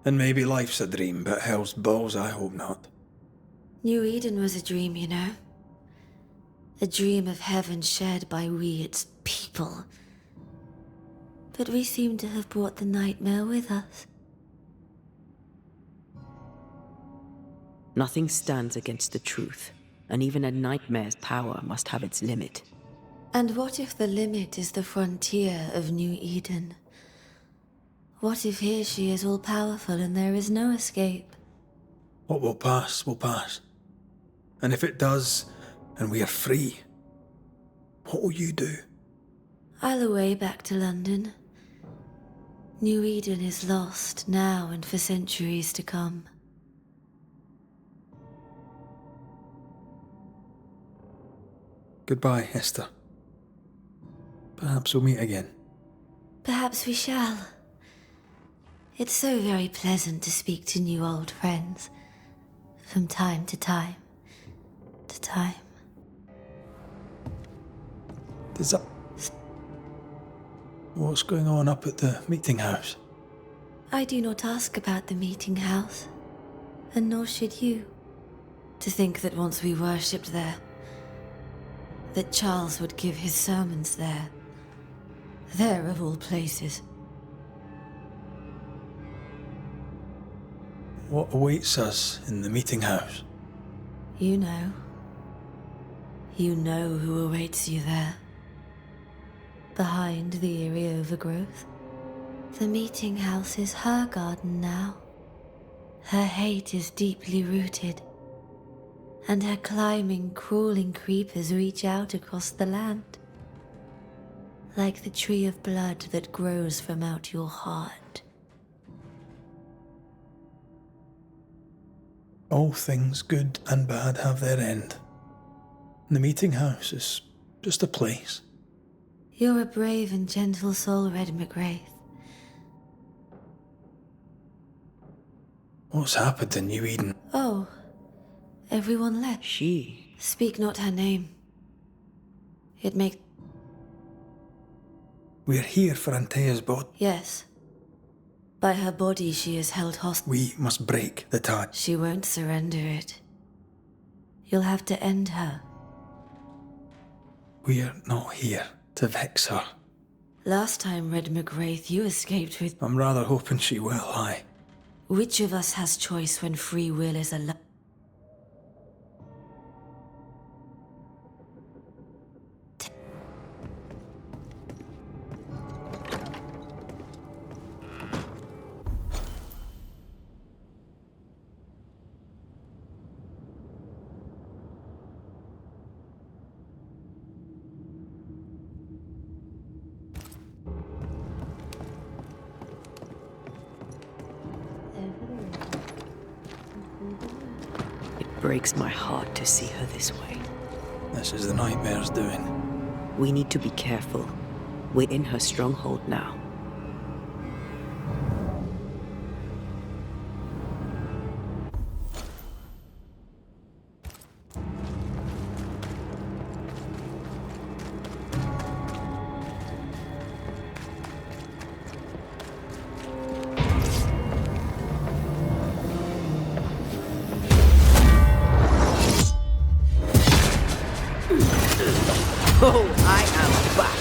And maybe life's a dream, but hell's balls, I hope not. New Eden was a dream, you know. A dream of heaven shared by we, its people. But we seem to have brought the nightmare with us. Nothing stands against the truth, and even a nightmare's power must have its limit. And what if the limit is the frontier of New Eden? What if here she is all-powerful and there is no escape? What will pass, will pass. And if it does, and we are free, what will you do? I'll away back to London. New Eden is lost now and for centuries to come. Goodbye, Esther. Perhaps we'll meet again. Perhaps we shall. It's so very pleasant to speak to new old friends. From time to time. To time. Does that... What's going on up at the meeting house? I do not ask about the meeting house. And nor should you. To think that once we worshipped there, that Charles would give his sermons there. There of all places. What awaits us in the meeting house? You know. You know who awaits you there. Behind the eerie overgrowth. The meeting house is her garden now. Her hate is deeply rooted. And her climbing, crawling creepers reach out across the land. Like the tree of blood that grows from out your heart. All things good and bad have their end. The meeting house is just a place. You're a brave and gentle soul, Red McGrath. What's happened in New Eden? Oh, everyone left. She Speak not her name. It makes... We're here for Antea's body. Yes. By her body she is held hostage. We must break the tie. She won't surrender it. You'll have to end her. We're not here to vex her. Last time, Red McGrath, you escaped with... I'm rather hoping she will, aye. Which of us has choice when free will is allowed? It breaks my heart to see her this way. This is the nightmare's doing. We need to be careful. We're in her stronghold now. Oh, I am back.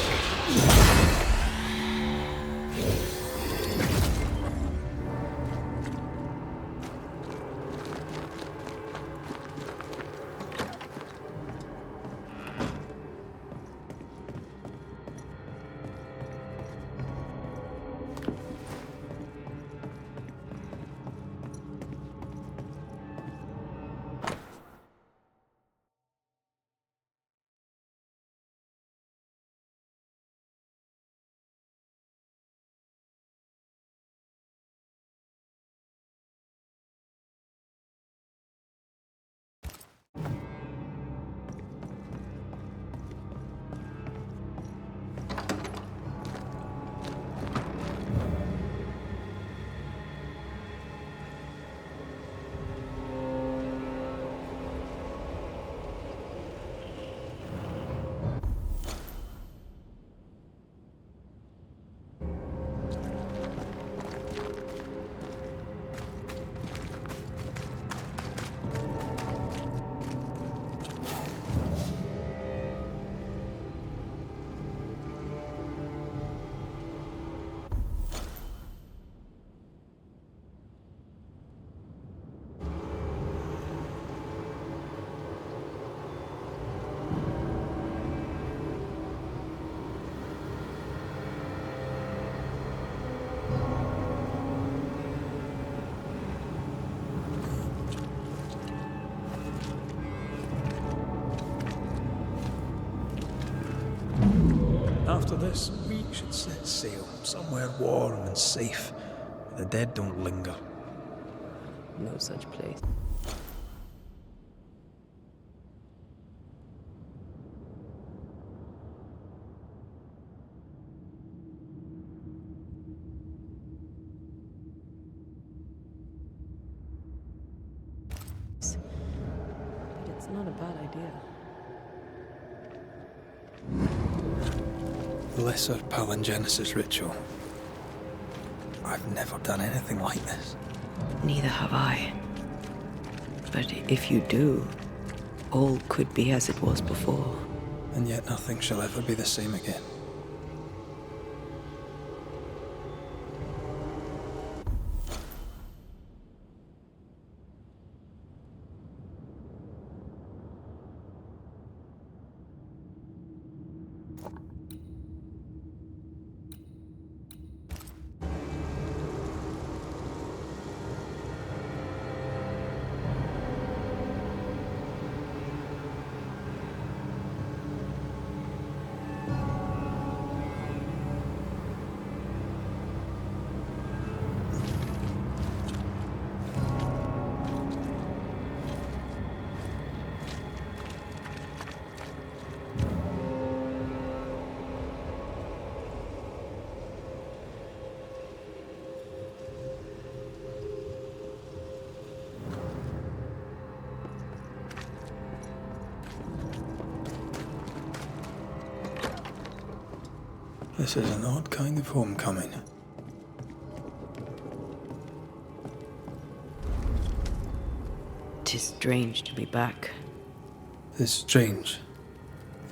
After this, we should set sail somewhere warm and safe, where the dead don't linger. No such place. But it's not a bad idea. The Lesser Palingenesis ritual. I've never done anything like this. Neither have I. But if you do, all could be as it was before. And yet nothing shall ever be the same again. This is an odd kind of homecoming. "'Tis strange to be back." It's strange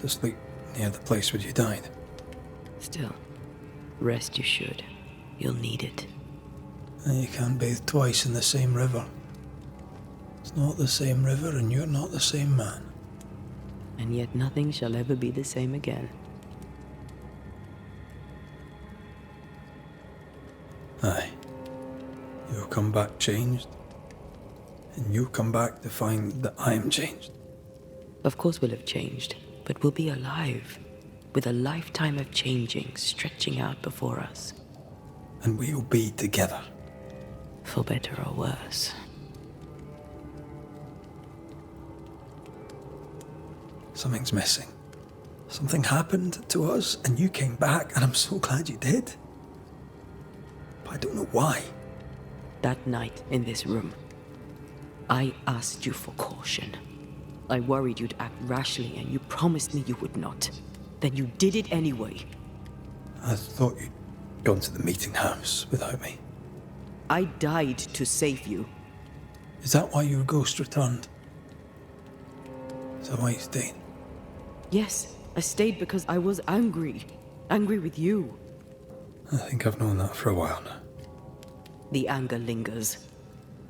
to sleep near the place where you died. Still, rest you should. You'll need it. And you can't bathe twice in the same river. It's not the same river, and you're not the same man. And yet nothing shall ever be the same again. Aye. You'll come back changed. And you'll come back to find that I am changed. Of course we'll have changed, but we'll be alive, with a lifetime of changing stretching out before us. And we'll be together. For better or worse. Something's missing. Something happened to us, and you came back, and I'm so glad you did. But I don't know why. That night in this room, I asked you for caution. I worried you'd act rashly, and you promised me you would not. Then you did it anyway. I thought you'd gone to the meeting house without me. I died to save you. Is that why your ghost returned? Is that why you stayed? Yes, I stayed because I was angry. Angry with you. I think I've known that for a while now. The anger lingers.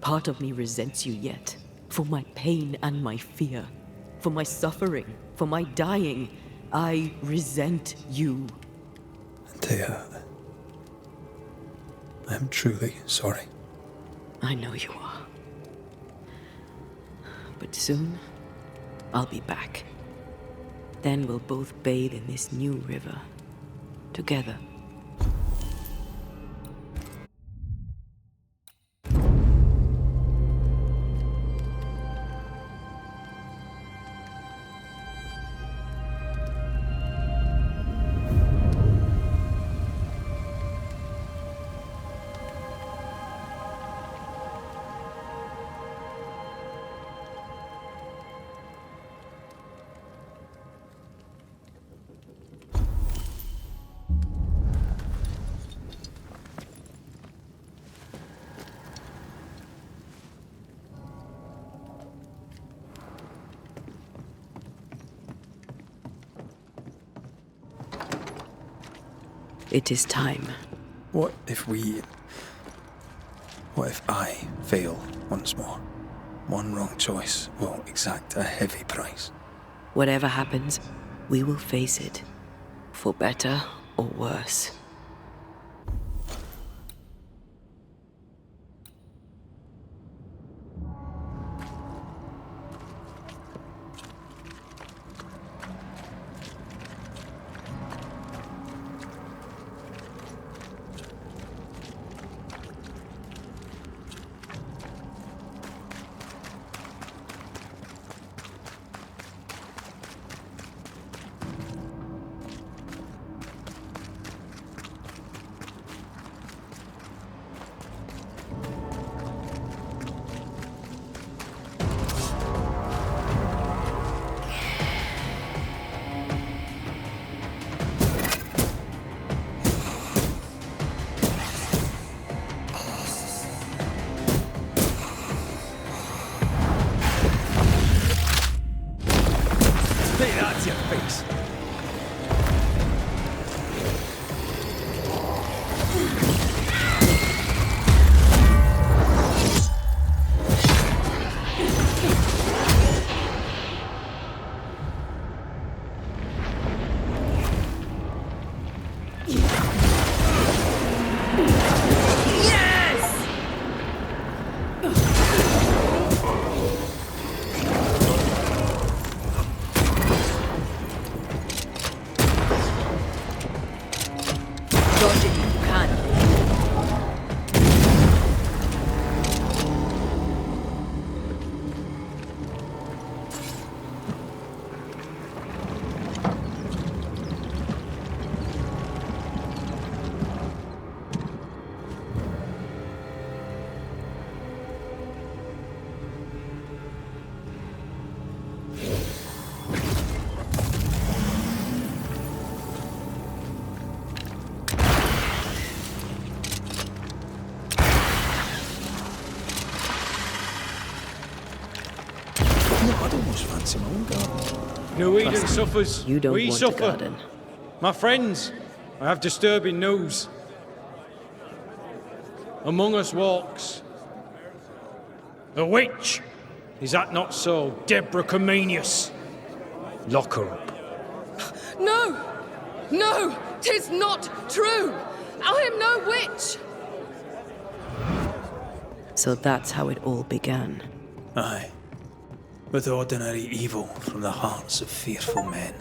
Part of me resents you yet. For my pain and my fear. For my suffering. For my dying. I resent you. Thea, I'm truly sorry. I know you are. But soon, I'll be back. Then we'll both bathe in this new river. Together. It is time. What if I fail once more? One wrong choice will exact a heavy price. Whatever happens, we will face it. For better or worse. needs some own garden. No Eden suffers. You don't we want suffer. a garden. My friends, I have disturbing news. Among us walks a witch. Is that not so, Deborah Comentarios? Lock her up. No! No! 'Tis not true! I am no witch! So that's how it all began. Aye. With ordinary evil from the hearts of fearful men.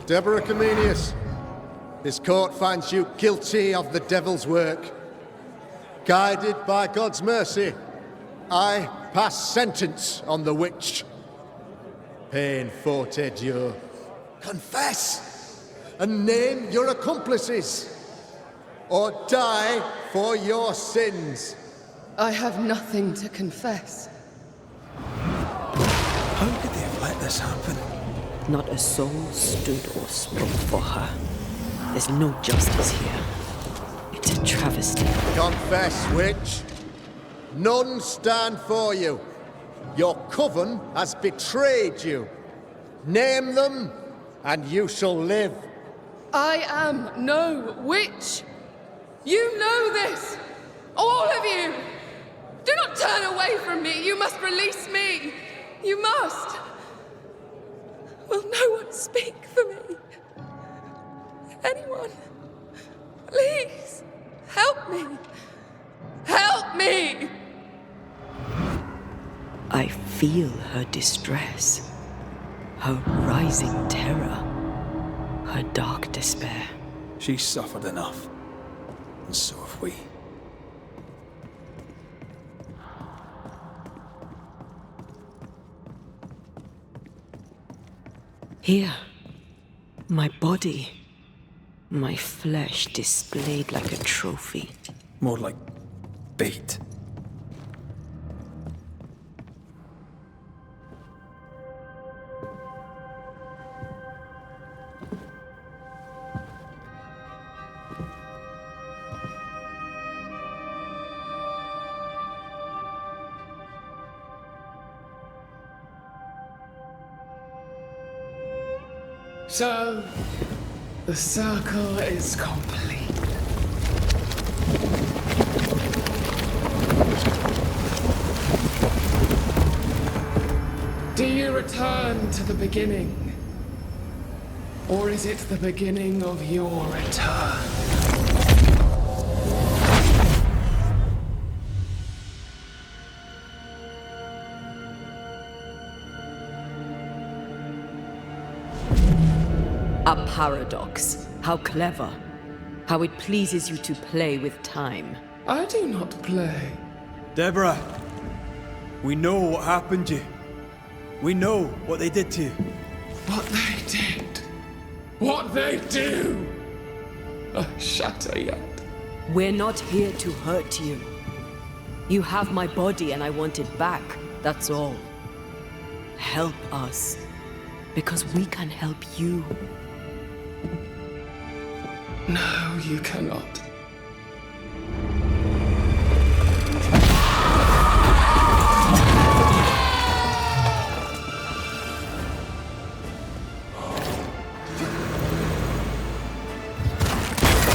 Deborah Comentarios, this court finds you guilty of the devil's work. Guided by God's mercy, I pass sentence on the witch. Pain forte Dieu. Confess and name your accomplices, or die for your sins. I have nothing to confess. How could they have let this happen? Not a soul stood or spoke for her. There's no justice here. It's a travesty. Confess, witch. None stand for you. Your coven has betrayed you. Name them, and you shall live. I am no witch! You know this! All of you! Do not turn away from me! You must release me! You must! Will no one speak for me? Anyone? Please, help me! Help me! I feel her distress, her rising terror, her dark despair. She's suffered enough, and so have we. Here, my body, my flesh displayed like a trophy. More like bait. So, the circle is complete. Do you return to the beginning? Or is it the beginning of your return? A paradox. How clever. How it pleases you to play with time. I do not play. Deborah, we know what happened to you. We know what they did to you. What they did. What they do. I shatter yet. We're not here to hurt you. You have my body and I want it back. That's all. Help us. Because we can help you. No, you cannot.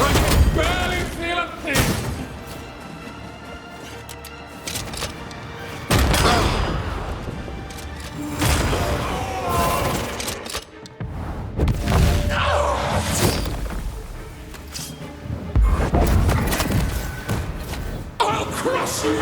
I can barely feel a thing. I'll crush you!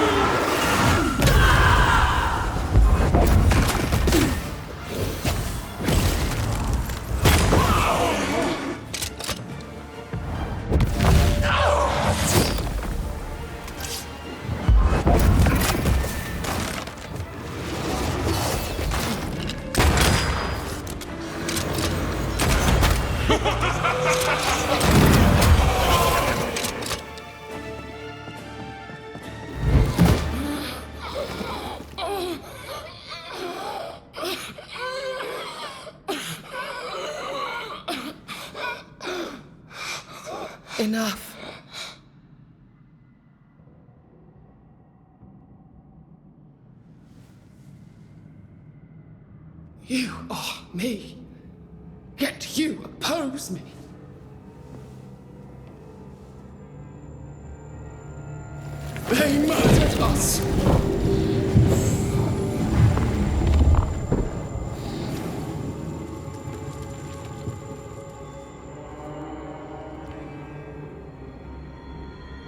Enough. You are me, yet you oppose me. They murdered us.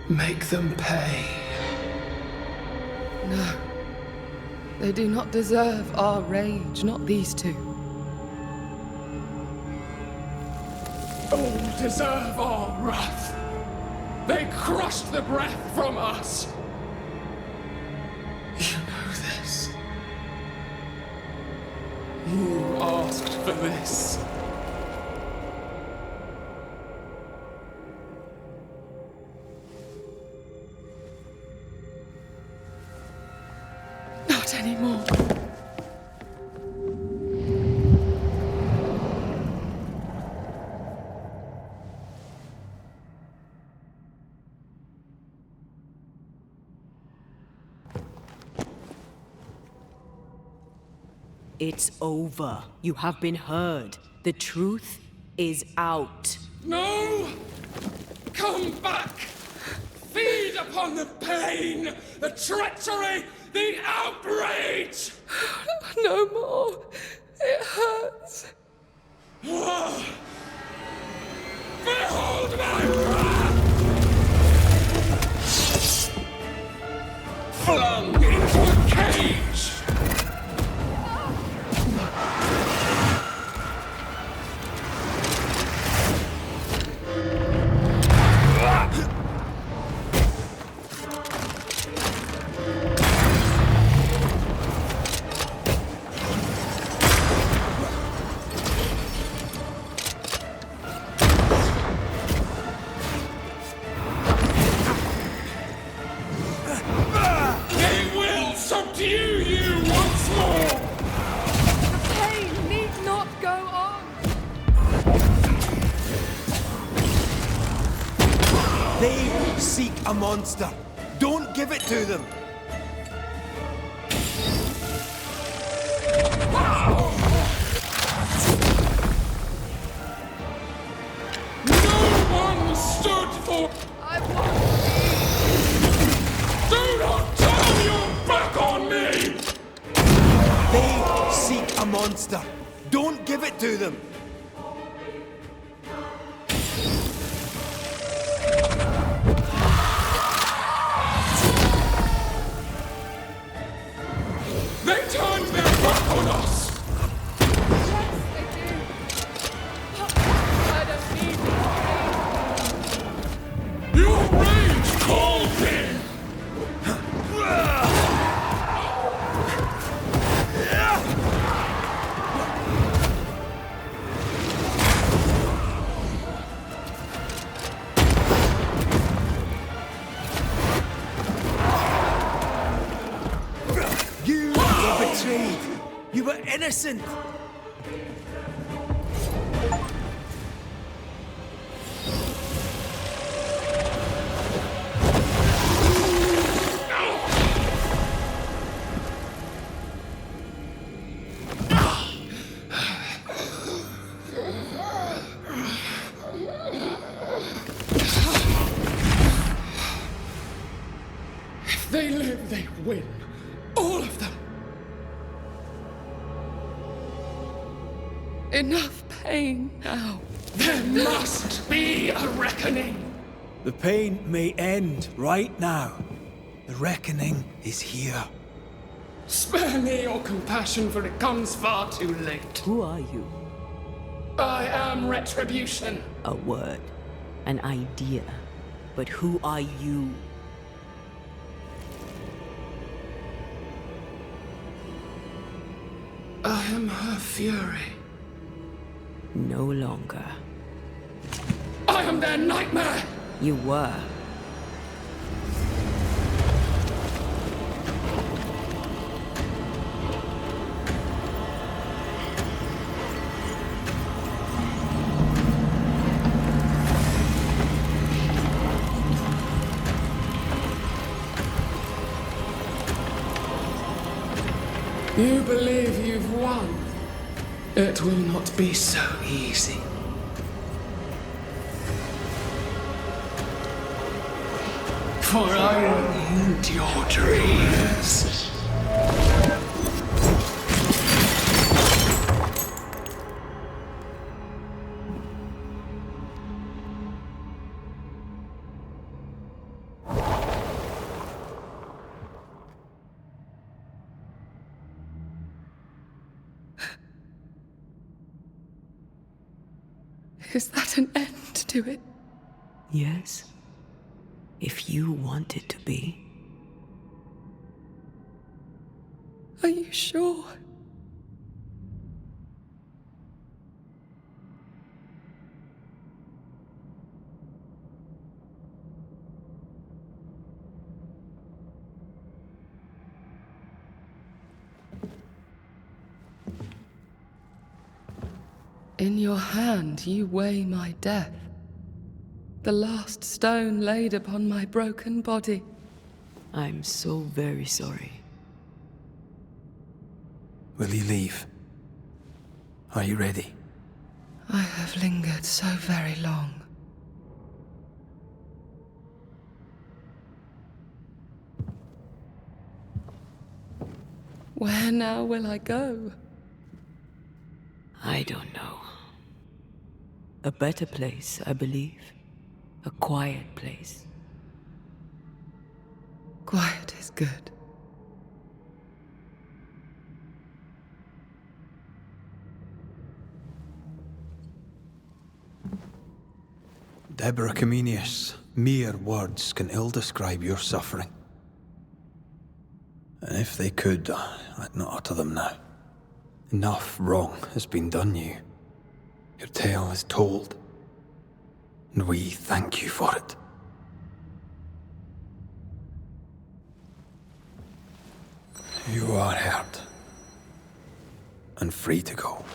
Make them pay. No. They do not deserve our rage, not these two. All deserve our wrath. They crushed the breath from us. You know this. You asked for this. Not anymore. It's over. You have been heard. The truth is out. No! Come back! Feed upon the pain, the treachery, the outrage! No more. It hurts. Behold my wrath! Flung into a cage! They seek a monster. Don't give it to them. No one stood for... I want Do not turn your back on me! They seek a monster. Don't give it to them. They turned their back on us! Yes, they do. I don't need this. Your rage called me! You were betrayed. You were innocent. If they live, they win. All of them. Enough pain now. There must be a reckoning. The pain may end right now. The reckoning is here. Spare me your compassion, for it comes far too late. Who are you? I am Retribution. A word, an idea. But who are you? I am her fury. No longer. I am their nightmare! You were. You believe you've won? It will not be so easy. For I will end your dreams. Is that an end to it? Yes. If you want it to be. Are you sure? In your hand you weigh my death, the last stone laid upon my broken body. I'm so very sorry. Will you leave? Are you ready? I have lingered so very long. Where now will I go? I don't know. A better place, I believe. A quiet place. Quiet is good. Deborah Comenius, mere words can ill describe your suffering. And if they could, I'd not utter them now. Enough wrong has been done you. Your tale is told, and we thank you for it. You are heard, and free to go.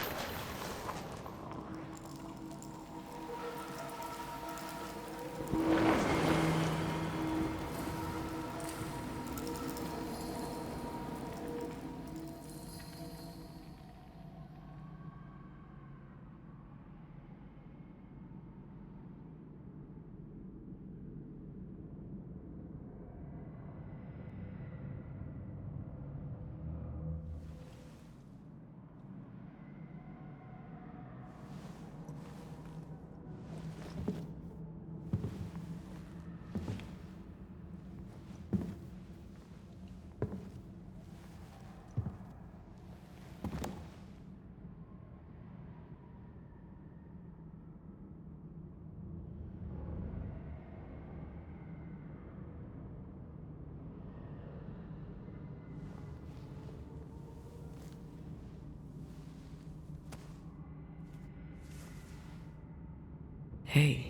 Hey,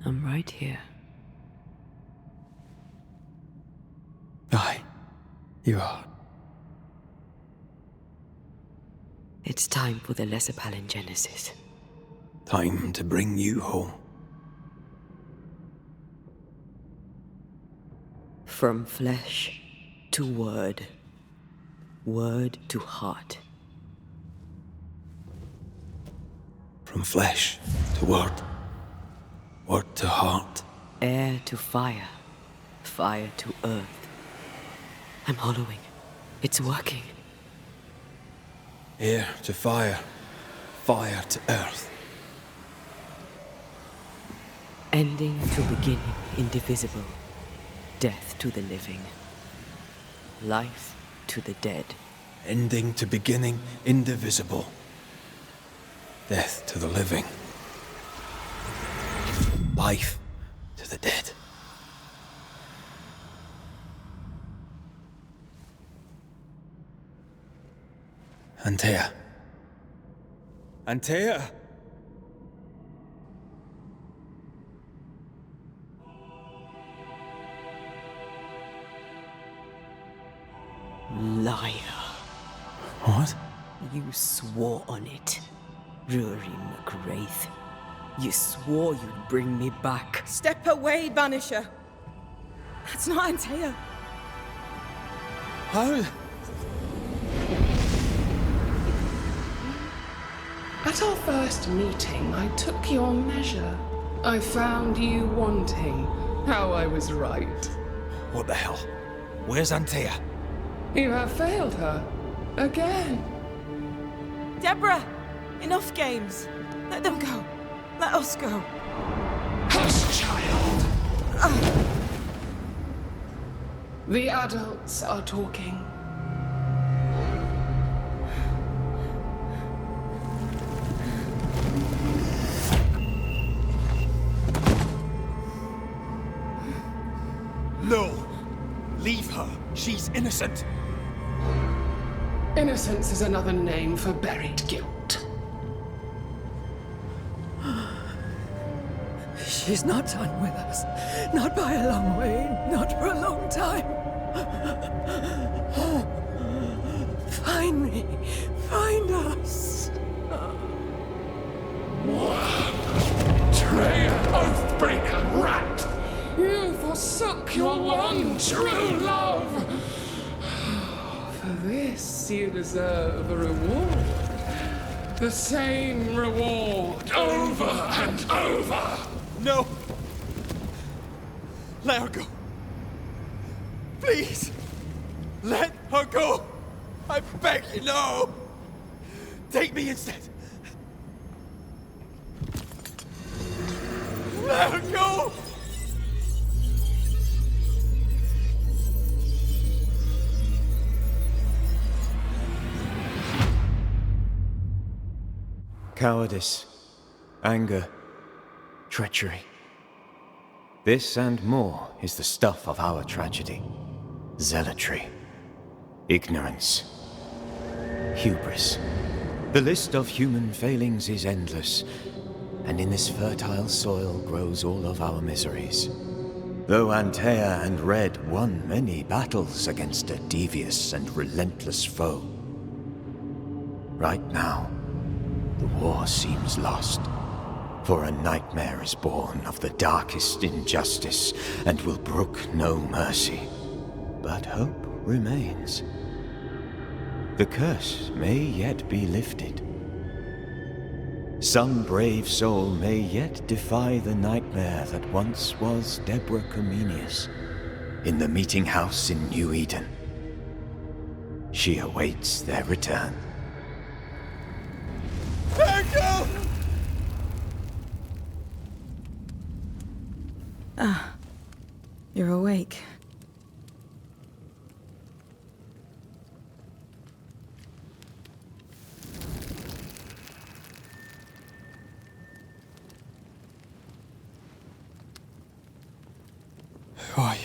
I'm right here. Aye, you are. It's time for the lesser palingenesis. Time to bring you home. From flesh to word. Word to heart. From flesh to word. Word to heart. Air to fire. Fire to earth. I'm hollowing. It's working. Air to fire. Fire to earth. Ending to beginning, indivisible. Death to the living. Life to the dead. Ending to beginning, indivisible. Death to the living. Life to the dead. Antea. Antea! Liar. What? You swore on it. Rory McGrath. You swore you'd bring me back. Step away, Banisher. That's not Antea. How? At our first meeting, I took your measure. I found you wanting. How I was right. What the hell? Where's Antea? You have failed her. Again. Deborah! Enough games. Let them go. Let us go. Hush, child! The adults are talking. No! Leave her. She's innocent. Innocence is another name for buried guilt. She's not done with us. Not by a long way. Not for a long time. Find me. Find us. Traitor, oathbreaker, rat! You forsook your one true love! For this you deserve a reward. The same reward over and over! No! Let her go. Please! Let her go! I beg you, no! Take me instead! Let her go! Cowardice, anger, treachery. This and more is the stuff of our tragedy. Zealotry, ignorance, hubris. The list of human failings is endless, and in this fertile soil grows all of our miseries. Though Antea and Red won many battles against a devious and relentless foe, right now, the war seems lost. For a nightmare is born of the darkest injustice and will brook no mercy. But hope remains. The curse may yet be lifted. Some brave soul may yet defy the nightmare that once was Deborah Comenius in the meeting house in New Eden. She awaits their return. Ah, you're awake. Who are you?